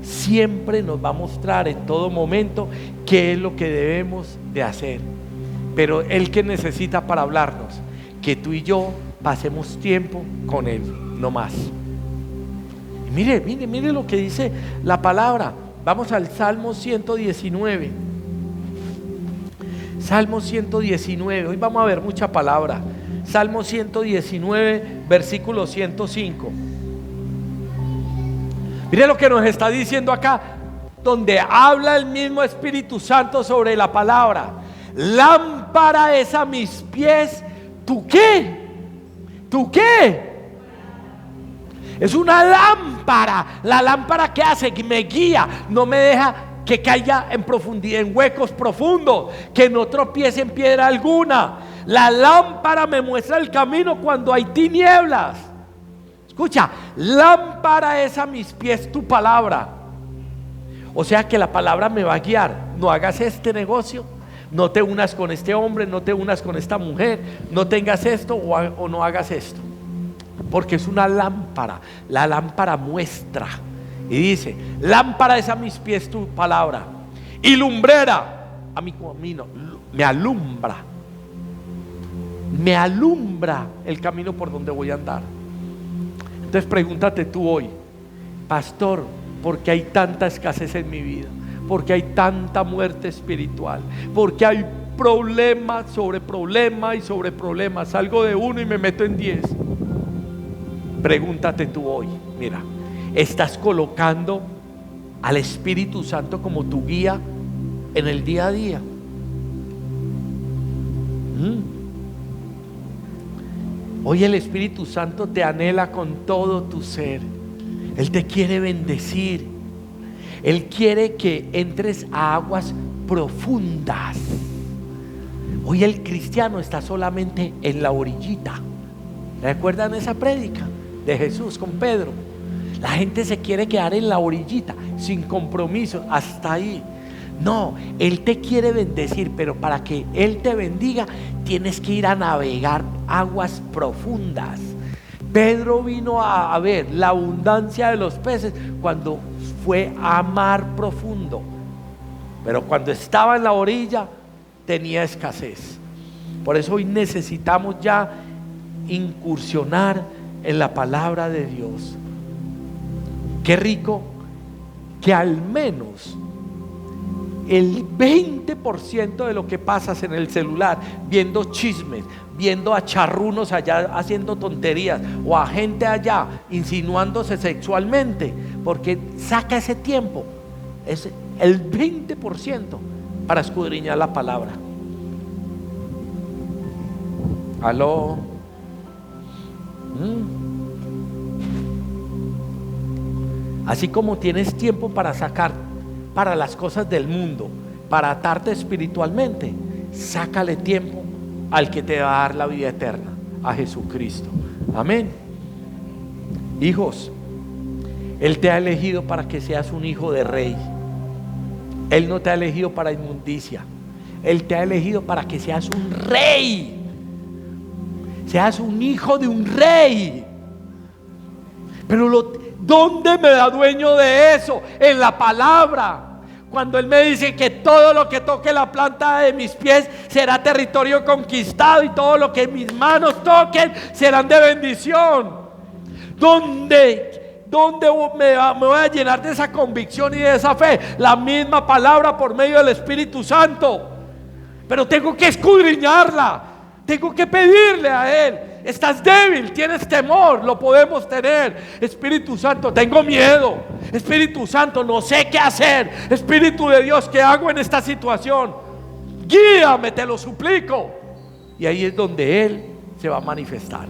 A: Siempre nos va a mostrar en todo momento qué es lo que debemos de hacer. Pero Él que necesita para hablarnos, que tú y yo pasemos tiempo con Él, no más. Y mire lo que dice la palabra. Vamos al Salmo 119. Salmo 119, hoy vamos a ver mucha palabra. Salmo 119, versículo 105. Mire lo que nos está diciendo acá, donde habla el mismo Espíritu Santo sobre la palabra. Lámpara es a mis pies, ¿tú qué? ¿Tú qué? Es una lámpara. La lámpara que hace, que me guía, no me deja que caiga en profundidad, en huecos profundos, que no tropiece en piedra alguna. La lámpara me muestra el camino cuando hay tinieblas. Escucha, lámpara es a mis pies tu palabra. O sea que la palabra me va a guiar. No hagas este negocio, no te unas con este hombre, no te unas con esta mujer, no tengas esto o no hagas esto. Porque es una lámpara. La lámpara muestra. Y dice, lámpara es a mis pies tu palabra y lumbrera a mi camino. Me alumbra el camino por donde voy a andar. Entonces pregúntate tú hoy, pastor, ¿por qué hay tanta escasez en mi vida? ¿Por qué hay tanta muerte espiritual? ¿Por qué hay problema sobre problema y sobre problema? Salgo de uno y me meto en 10. Pregúntate tú hoy, mira, ¿estás colocando al Espíritu Santo como tu guía en el día a día? Hoy el Espíritu Santo te anhela con todo tu ser. Él te quiere bendecir. Él quiere que entres a aguas profundas. Hoy el cristiano está solamente en la orillita. ¿Recuerdan esa prédica de Jesús con Pedro? La gente se quiere quedar en la orillita, sin compromiso, hasta ahí. No, Él te quiere bendecir, pero para que Él te bendiga, tienes que ir a navegar aguas profundas. Pedro vino a ver la abundancia de los peces cuando fue a mar profundo, pero cuando estaba en la orilla tenía escasez. Por eso hoy necesitamos ya incursionar en la palabra de Dios. Qué rico que al menos el 20% de lo que pasas en el celular, viendo chismes, viendo a charrunos allá haciendo tonterías, o a gente allá insinuándose sexualmente, porque saca ese tiempo, es el 20% para escudriñar la palabra. ¿Aló? Así como tienes tiempo para sacar para las cosas del mundo, para atarte espiritualmente, sácale tiempo al que te va a dar la vida eterna, a Jesucristo. Amén. Hijos, Él te ha elegido para que seas un hijo de rey. Él no te ha elegido para inmundicia. Él te ha elegido para que seas un rey, seas un hijo de un rey. Pero ¿dónde me da dueño de eso? En la palabra. Cuando Él me dice que todo lo que toque la planta de mis pies será territorio conquistado, y todo lo que mis manos toquen serán de bendición. ¿Dónde me voy a llenar de esa convicción y de esa fe? La misma palabra por medio del Espíritu Santo. Pero tengo que escudriñarla, tengo que pedirle a Él. Estás débil, tienes temor, lo podemos tener. Espíritu Santo, tengo miedo. Espíritu Santo, no sé qué hacer. Espíritu de Dios, ¿qué hago en esta situación? Guíame, te lo suplico. Y ahí es donde Él se va a manifestar.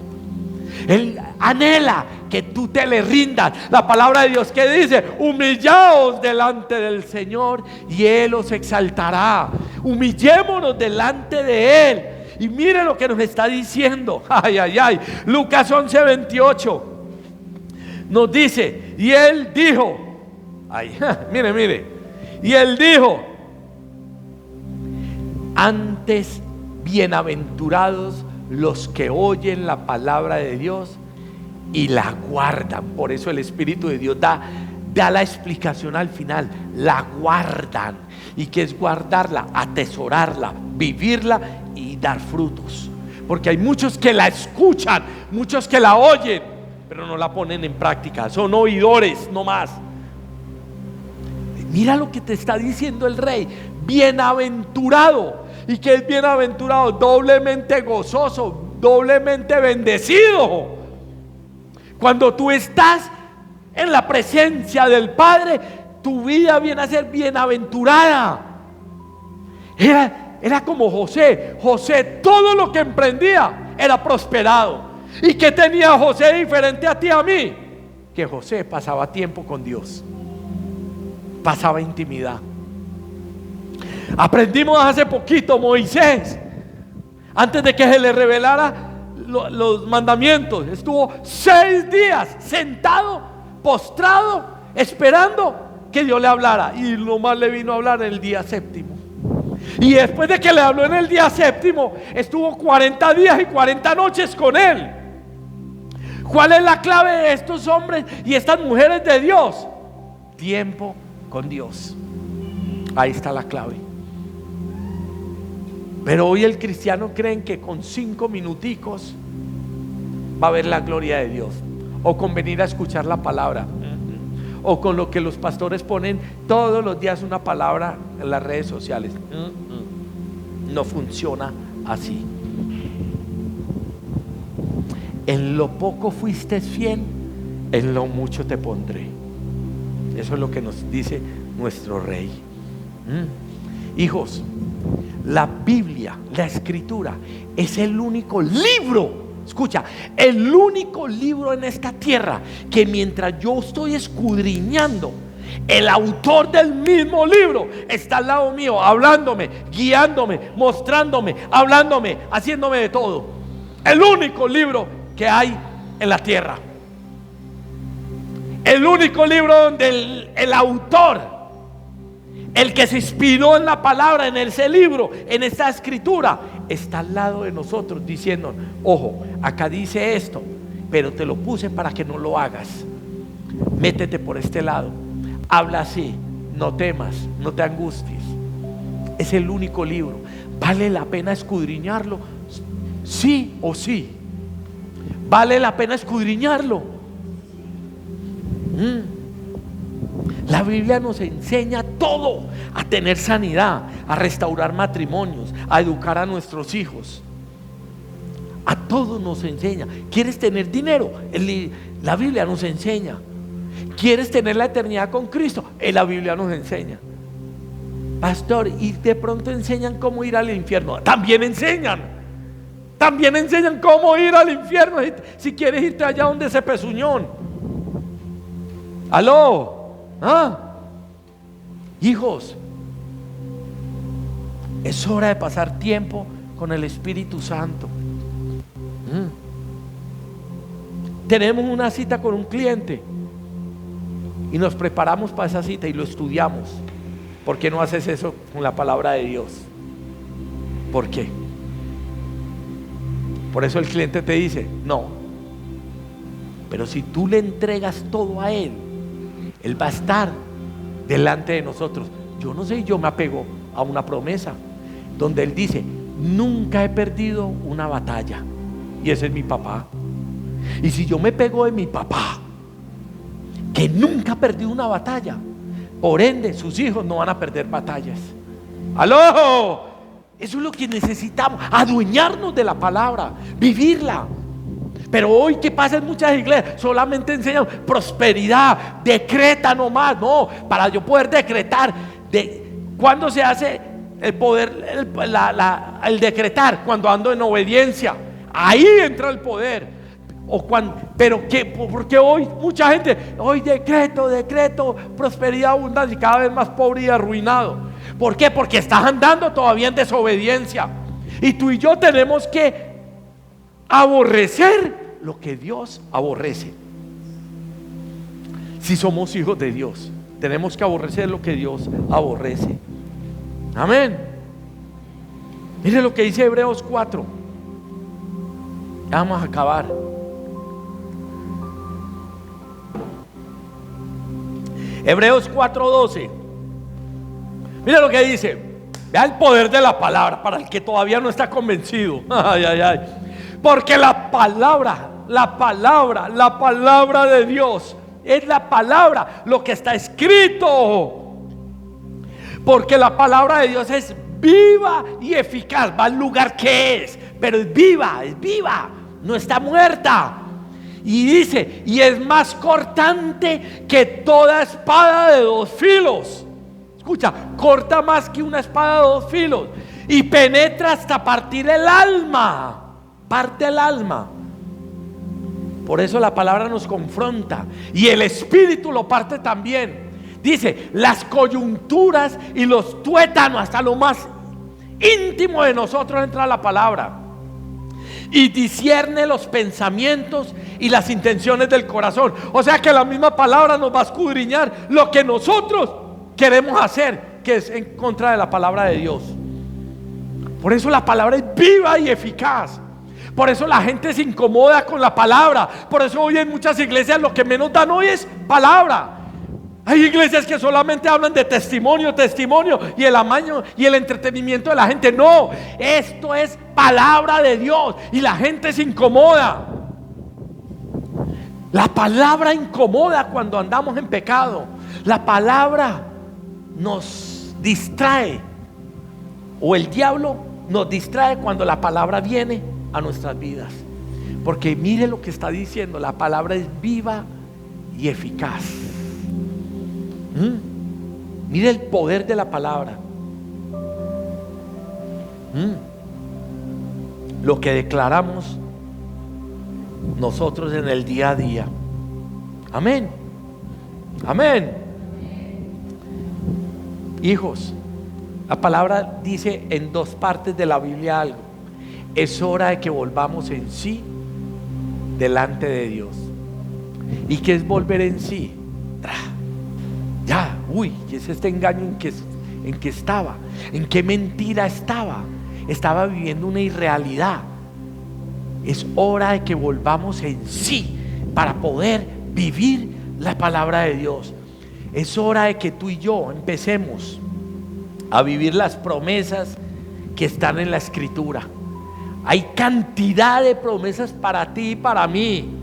A: Él anhela que tú te le rindas. La palabra de Dios que dice: humillaos delante del Señor y Él os exaltará. Humillémonos delante de Él. Y mire lo que nos está diciendo. Ay, ay, ay. Lucas 11:28 nos dice: y Él dijo, ay, mire, y Él dijo: antes bienaventurados los que oyen la palabra de Dios y la guardan. Por eso el Espíritu de Dios da la explicación al final. La guardan. ¿Y qué es guardarla? Atesorarla, vivirla y dar frutos. Porque hay muchos que la escuchan, muchos que la oyen, pero no la ponen en práctica. Son oidores no más. Mira lo que te está diciendo el rey: bienaventurado. ¿Y qué es bienaventurado? Doblemente gozoso, doblemente bendecido. Cuando tú estás en la presencia del Padre, tu vida viene a ser bienaventurada. Era como José. José, todo lo que emprendía era prosperado. ¿Y qué tenía José diferente a ti y a mí? Que José pasaba tiempo con Dios, pasaba intimidad. Aprendimos hace poquito, Moisés, antes de que se le revelara los mandamientos, estuvo 6 días sentado, postrado, esperando que Dios le hablara, y nomás le vino a hablar en el día séptimo. Y después de que le habló en el día séptimo, estuvo 40 días y 40 noches con él. ¿Cuál es la clave de estos hombres y estas mujeres de Dios? Tiempo con Dios. Ahí está la clave. Pero hoy el cristiano cree que con 5 minuticos va a ver la gloria de Dios, o con venir a escuchar la palabra, o con lo que los pastores ponen todos los días una palabra en las redes sociales. No funciona así. En lo poco fuiste fiel, en lo mucho te pondré. Eso es lo que nos dice nuestro rey. Hijos, la Biblia, la Escritura, es el único libro, escucha, el único libro en esta tierra que mientras yo estoy escudriñando, el autor del mismo libro está al lado mío, hablándome, guiándome, mostrándome, hablándome, haciéndome de todo. El único libro que hay en la tierra, el único libro donde el autor, el que se inspiró en la palabra, en ese libro, en esta escritura, está al lado de nosotros diciendo: ojo, acá dice esto, pero te lo puse para que no lo hagas. Métete por este lado, habla así, no temas, no te angusties. Es el único libro. ¿Vale la pena escudriñarlo? Sí o sí. ¿Vale la pena escudriñarlo? La Biblia nos enseña todo: a tener sanidad, a restaurar matrimonios, a educar a nuestros hijos. A todo nos enseña. ¿Quieres tener dinero? La Biblia nos enseña. ¿Quieres tener la eternidad con Cristo? La Biblia nos enseña. Pastor, y de pronto enseñan cómo ir al infierno. También enseñan cómo ir al infierno si quieres irte allá donde ese pezuñón. Aló. Hijos, es hora de pasar tiempo con el Espíritu Santo. Tenemos una cita con un cliente y nos preparamos para esa cita y lo estudiamos. ¿Por qué no haces eso con la palabra de Dios? ¿Por qué? Por eso el cliente te dice no. Pero si tú le entregas todo a Él, Él va a estar delante de nosotros. Yo no sé, yo me apego a una promesa donde Él dice: nunca he perdido una batalla, y ese es mi papá. Y si yo me pego de mi papá, que nunca ha perdido una batalla, por ende sus hijos no van a perder batallas. ¡Aló! Eso es lo que necesitamos: adueñarnos de la palabra, vivirla. Pero hoy, ¿qué pasa en muchas iglesias? Solamente enseñan prosperidad, decreta nomás. No, para yo poder decretar, ¿cuándo se hace el poder, el decretar? Cuando ando en obediencia. Ahí entra el poder. Pero porque hoy mucha gente, hoy decreto, prosperidad, abundancia, y cada vez más pobre y arruinado. ¿Por qué? Porque estás andando todavía en desobediencia. Y tú y yo tenemos que aborrecer lo que Dios aborrece. Si somos hijos de Dios, tenemos que aborrecer lo que Dios aborrece. Amén. Mire lo que dice Hebreos 4. Ya vamos a acabar. Hebreos 4:12. Mira lo que dice. Vea el poder de la palabra para el que todavía no está convencido. Ay, ay, ay. Porque la palabra de Dios es la palabra, lo que está escrito. Porque la palabra de Dios es viva y eficaz. Va al lugar que es, pero es viva, no está muerta. Y dice, y es más cortante que toda espada de dos filos. Escucha, corta más que una espada de dos filos. Y penetra hasta partir el alma. Parte el alma. Por eso la palabra nos confronta. Y el espíritu lo parte también. Dice, las coyunturas y los tuétanos, hasta lo más íntimo de nosotros entra la palabra. Y discierne los pensamientos y las intenciones del corazón. O sea que la misma palabra nos va a escudriñar lo que nosotros queremos hacer, que es en contra de la palabra de Dios. Por eso la palabra es viva y eficaz. Por eso la gente se incomoda con la palabra. Por eso hoy en muchas iglesias lo que menos dan hoy es palabra. Hay iglesias que solamente hablan de testimonio y el amaño y el entretenimiento de la gente. No, esto es palabra de Dios y la gente se incomoda. La palabra incomoda cuando andamos en pecado. La palabra nos distrae, o el diablo nos distrae cuando la palabra viene a nuestras vidas. Porque mire lo que está diciendo, la palabra es viva y eficaz. Mire el poder de la palabra. Lo que declaramos nosotros en el día a día. Amén. Amén. Hijos, la palabra dice en dos partes de la Biblia algo. Es hora de que volvamos en sí delante de Dios. ¿Y qué es volver en sí? Ya, ¿qué es este engaño en que estaba? ¿En qué mentira estaba? Estaba viviendo una irrealidad. Es hora de que volvamos en sí para poder vivir la palabra de Dios. Es hora de que tú y yo empecemos a vivir las promesas que están en la Escritura. Hay cantidad de promesas para ti y para mí,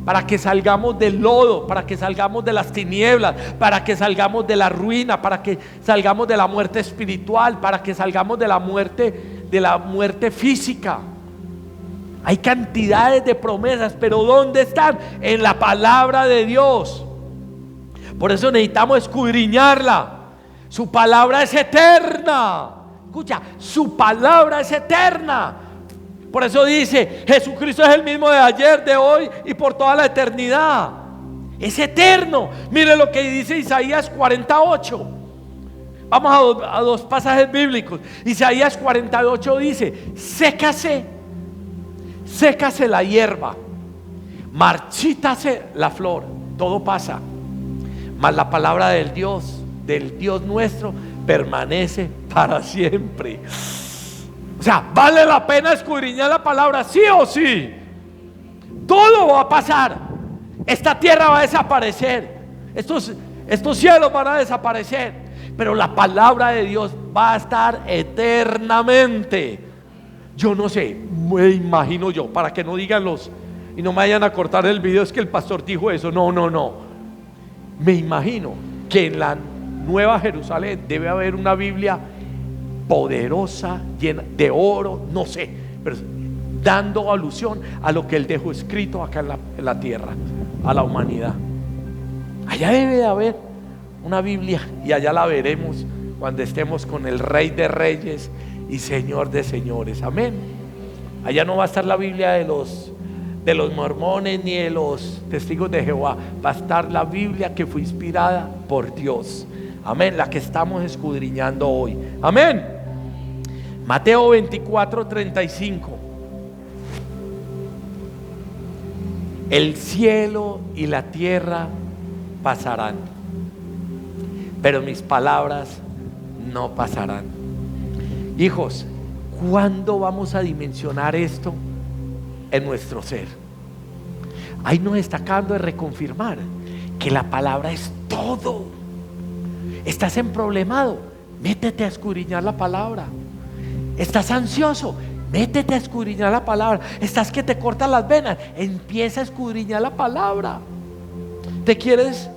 A: para que salgamos del lodo, para que salgamos de las tinieblas, para que salgamos de la ruina, para que salgamos de la muerte espiritual, para que salgamos de la muerte física. Hay cantidades de promesas, pero ¿dónde están? En la palabra de Dios. Por eso necesitamos escudriñarla. Su palabra es eterna. Escucha, su palabra es eterna. Por eso dice, Jesucristo es el mismo de ayer, de hoy y por toda la eternidad. Es eterno. Mire lo que dice Isaías 48. Vamos a dos pasajes bíblicos. Isaías 48 dice, sécase la hierba, marchítase la flor, todo pasa, mas la palabra del Dios nuestro permanece para siempre. O sea, vale la pena escudriñar la palabra, sí o sí. Todo va a pasar. Esta tierra va a desaparecer, estos cielos van a desaparecer, pero la palabra de Dios va a estar eternamente. Yo no sé, me imagino yo, para que no digan y no me vayan a cortar el video, es que el pastor dijo eso. No. Me imagino que en la Nueva Jerusalén debe haber una Biblia poderosa, llena de oro, no sé, pero dando alusión a lo que Él dejó escrito acá en la tierra, a la humanidad. Allá debe de haber una Biblia, y allá la veremos cuando estemos con el Rey de Reyes y Señor de Señores. Amén. Allá no va a estar la Biblia de los mormones ni de los testigos de Jehová. Va a estar la Biblia que fue inspirada por Dios. Amén. La que estamos escudriñando hoy. Amén. Mateo 24:35. El cielo y la tierra pasarán, pero mis palabras no pasarán. Hijos, ¿cuándo vamos a dimensionar esto en nuestro ser? Ahí nos está acabando de reconfirmar que la palabra es todo. Estás emproblemado, métete a escudriñar la palabra. Estás ansioso, métete a escudriñar la palabra. Estás que te cortan las venas, empieza a escudriñar la palabra. ¿Te quieres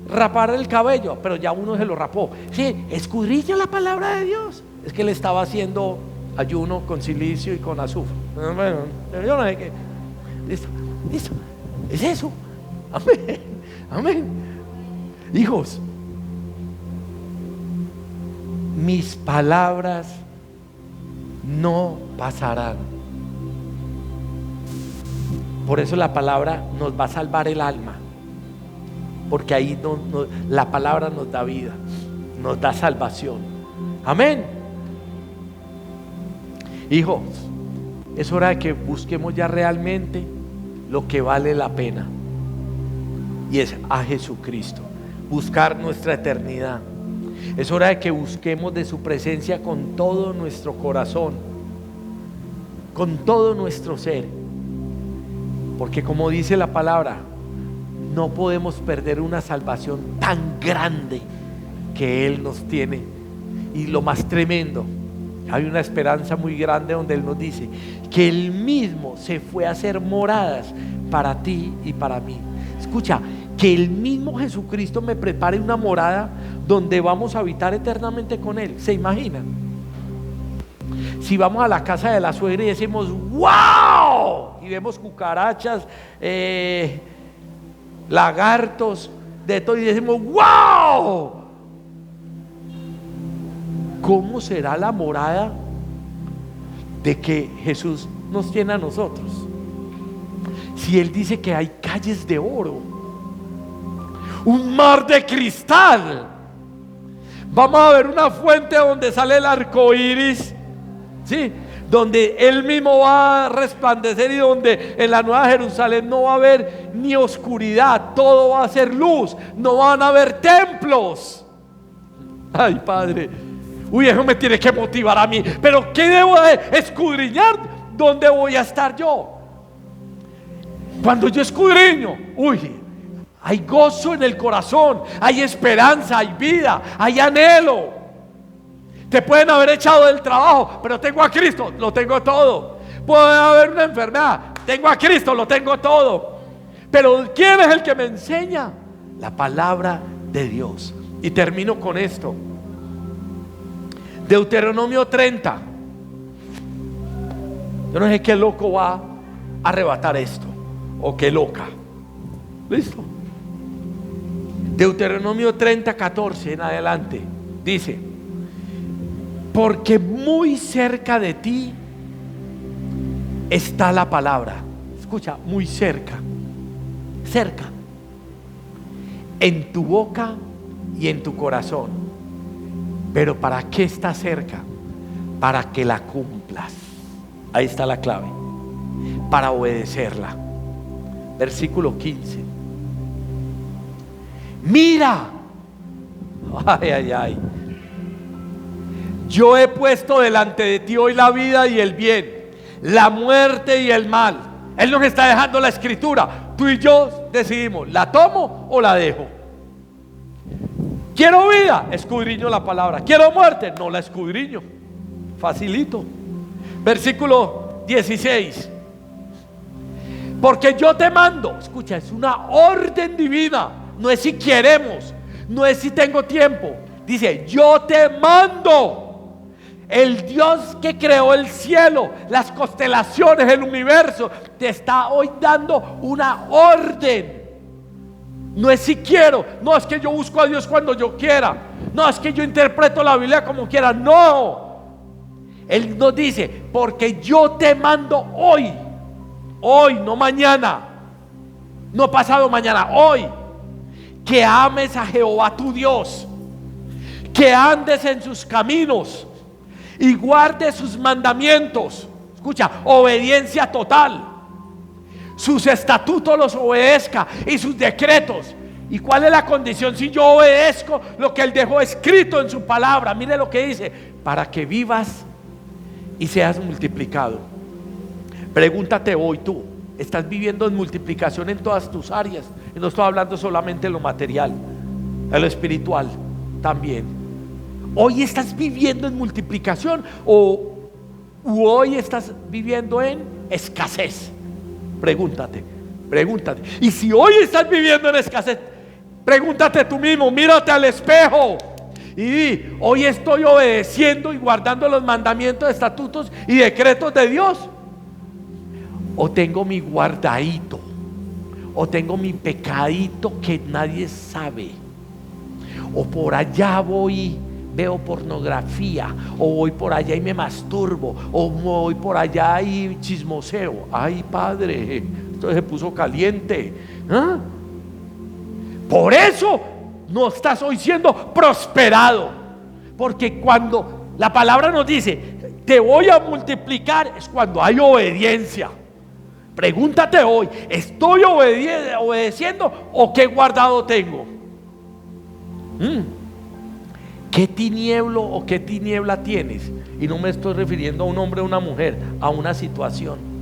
A: rapar el cabello? Pero ya uno se lo rapó. Sí, escudriña la palabra de Dios. Es que él estaba haciendo ayuno con silicio y con azufre. Bueno, yo no sé qué. Listo, es eso. Amén, amén. Hijos, mis palabras no pasarán. Por eso la palabra nos va a salvar el alma, porque ahí la palabra nos da vida, nos da salvación. Amén. Hijos, es hora de que busquemos ya realmente lo que vale la pena, y es a Jesucristo, buscar nuestra eternidad. Es hora de que busquemos de su presencia con todo nuestro corazón, con todo nuestro ser, porque como dice la palabra, no podemos perder una salvación tan grande que Él nos tiene. Y lo más tremendo, hay una esperanza muy grande donde Él nos dice que Él mismo se fue a hacer moradas para ti y para mí. Escucha, que el mismo Jesucristo me prepare una morada donde vamos a habitar eternamente con Él. ¿Se imaginan? Si vamos a la casa de la suegra y decimos ¡wow! Y vemos cucarachas, lagartos, de todo, y decimos ¡wow! ¿Cómo será la morada de que Jesús nos tiene a nosotros? Si Él dice que hay calles de oro, un mar de cristal, vamos a ver una fuente donde sale el arco iris, ¿sí? Donde Él mismo va a resplandecer, y donde en la Nueva Jerusalén no va a haber ni oscuridad, todo va a ser luz, no van a haber templos. Ay, Padre, uy, eso me tiene que motivar a mí. Pero ¿qué debo de escudriñar? ¿Dónde voy a estar yo? Cuando yo escudriño, uy, hay gozo en el corazón, hay esperanza, hay vida, hay anhelo. Te pueden haber echado del trabajo, pero tengo a Cristo, lo tengo todo. Puede haber una enfermedad, tengo a Cristo, lo tengo todo. Pero ¿quién es el que me enseña? La palabra de Dios. Y termino con esto. Deuteronomio 30. Yo no sé qué loco va a arrebatar esto, o qué loca. ¿Listo? Deuteronomio 30, 14 en adelante dice: porque muy cerca de ti está la palabra. Escucha, muy cerca, cerca, en tu boca y en tu corazón. Pero ¿para qué está cerca? Para que la cumplas. Ahí está la clave, para obedecerla. Versículo 15. Mira, ay, ay, ay, yo he puesto delante de ti hoy la vida y el bien, la muerte y el mal. Él nos está dejando la escritura. Tú y yo decidimos, ¿la tomo o la dejo? Quiero vida, escudriño la palabra. Quiero muerte, no la escudriño. Facilito. Versículo 16. Porque yo te mando. Escucha, es una orden divina. No es si queremos, no es si tengo tiempo. Dice, yo te mando. El Dios que creó el cielo, las constelaciones, el universo, te está hoy dando una orden. No es si quiero, no es que yo busco a Dios cuando yo quiera, no es que yo interpreto la Biblia como quiera, no. Él nos dice, porque yo te mando hoy, hoy, no mañana, no pasado mañana, hoy, que ames a Jehová tu Dios, que andes en sus caminos y guardes sus mandamientos. Escucha, obediencia total. Sus estatutos los obedezca y sus decretos. ¿Y cuál es la condición? Si yo obedezco lo que Él dejó escrito en su palabra, mire lo que dice: para que vivas y seas multiplicado. Pregúntate hoy tú, ¿estás viviendo en multiplicación en todas tus áreas? Y no estoy hablando solamente de lo material, de lo espiritual. también. Hoy estás viviendo en multiplicación o hoy estás viviendo en escasez. Pregúntate. Y si hoy estás viviendo en escasez, pregúntate tú mismo, mírate al espejo y di: hoy estoy obedeciendo y guardando los mandamientos, estatutos y decretos de Dios, o tengo mi guardadito, o tengo mi pecadito que nadie sabe, o por allá voy, veo pornografía, o voy por allá y me masturbo, o voy por allá y chismoseo. Ay, Padre, esto se puso caliente. ¿Ah? Por eso no estás hoy siendo prosperado, porque cuando la palabra nos dice te voy a multiplicar, es cuando hay obediencia. Pregúntate hoy: ¿estoy obedeciendo o qué guardado tengo? ¿Qué tinieblo o qué tiniebla tienes? Y no me estoy refiriendo a un hombre o una mujer, a una situación.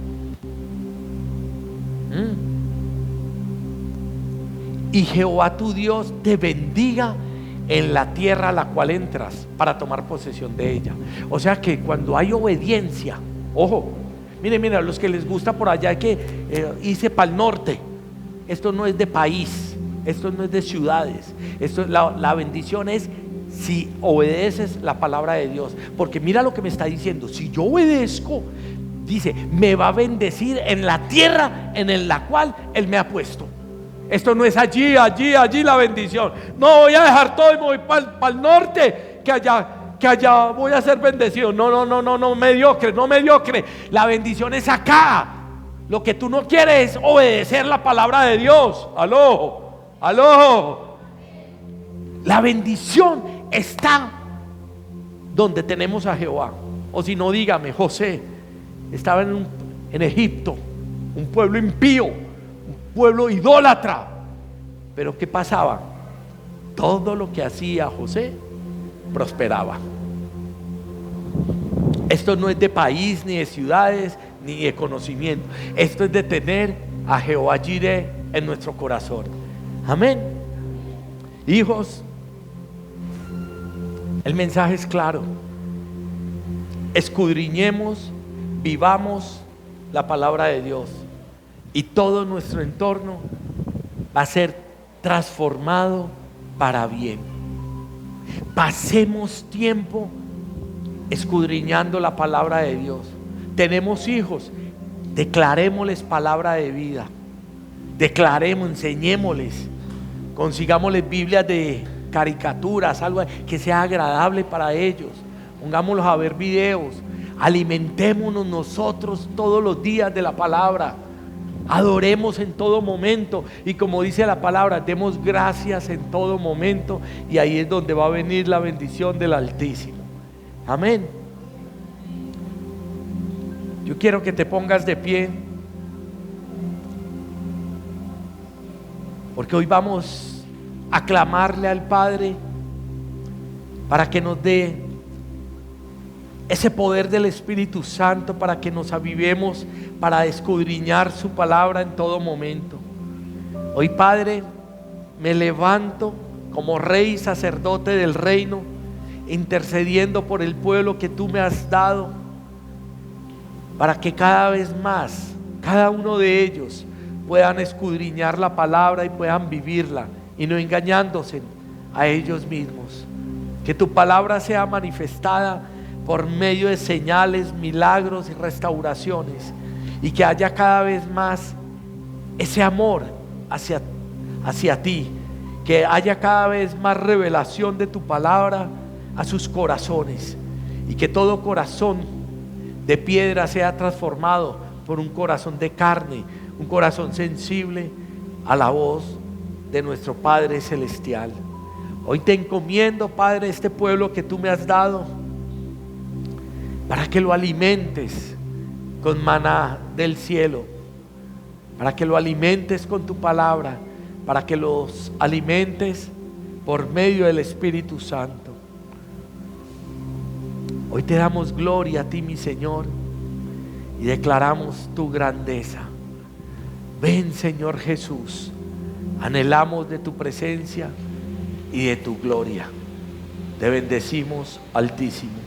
A: Y Jehová tu Dios te bendiga en la tierra a la cual entras para tomar posesión de ella. O sea que cuando hay obediencia, ojo, mire, a los que les gusta por allá que irse para el norte, esto no es de país, esto no es de ciudades, esto, la bendición es si obedeces la palabra de Dios. Porque mira lo que me está diciendo: si yo obedezco, dice, me va a bendecir en la tierra en la cual Él me ha puesto. Esto no es allí la bendición. No voy a dejar todo y me voy para el norte, que allá voy a ser bendecido. No, mediocre. La bendición es acá. Lo que tú no quieres es obedecer la palabra de Dios. Aló. La bendición está donde tenemos a Jehová. O si no, dígame: José estaba en Egipto, un pueblo impío, un pueblo idólatra, pero ¿qué pasaba? Todo lo que hacía José prosperaba. Esto no es de país, ni de ciudades, ni de conocimiento. Esto es de tener a Jehová Jireh en nuestro corazón. Amén. Hijos, el mensaje es claro: escudriñemos, vivamos la palabra de Dios, y todo nuestro entorno va a ser transformado para bien. Pasemos tiempo escudriñando la palabra de Dios. Tenemos hijos, declarémosles palabra de vida, enseñémosles, consigámosles Biblias de caricaturas, algo que sea agradable para ellos, pongámoslos a ver videos, alimentémonos nosotros todos los días de la palabra, adoremos en todo momento, y como dice la palabra, demos gracias en todo momento, y ahí es donde va a venir la bendición del Altísimo. Amén. Yo quiero que te pongas de pie, porque hoy vamos a clamarle al Padre para que nos dé ese poder del Espíritu Santo, para que nos avivemos, para escudriñar su palabra en todo momento. Hoy, Padre, me levanto como rey y sacerdote del reino, intercediendo por el pueblo que tú me has dado, para que cada vez más, cada uno de ellos puedan escudriñar la palabra y puedan vivirla, y no engañándose a ellos mismos. Que tu palabra sea manifestada por medio de señales, milagros y restauraciones, y que haya cada vez más ese amor hacia ti, que haya cada vez más revelación de tu palabra a sus corazones, y que todo corazón de piedra sea transformado por un corazón de carne, un corazón sensible a la voz de nuestro Padre Celestial. Hoy te encomiendo, Padre, este pueblo que tú me has dado, para que lo alimentes con maná del cielo, para que lo alimentes con tu palabra, para que los alimentes por medio del Espíritu Santo. Hoy te damos gloria a ti, mi Señor, y declaramos tu grandeza. Ven, Señor Jesús, anhelamos de tu presencia y de tu gloria. Te bendecimos, Altísimo.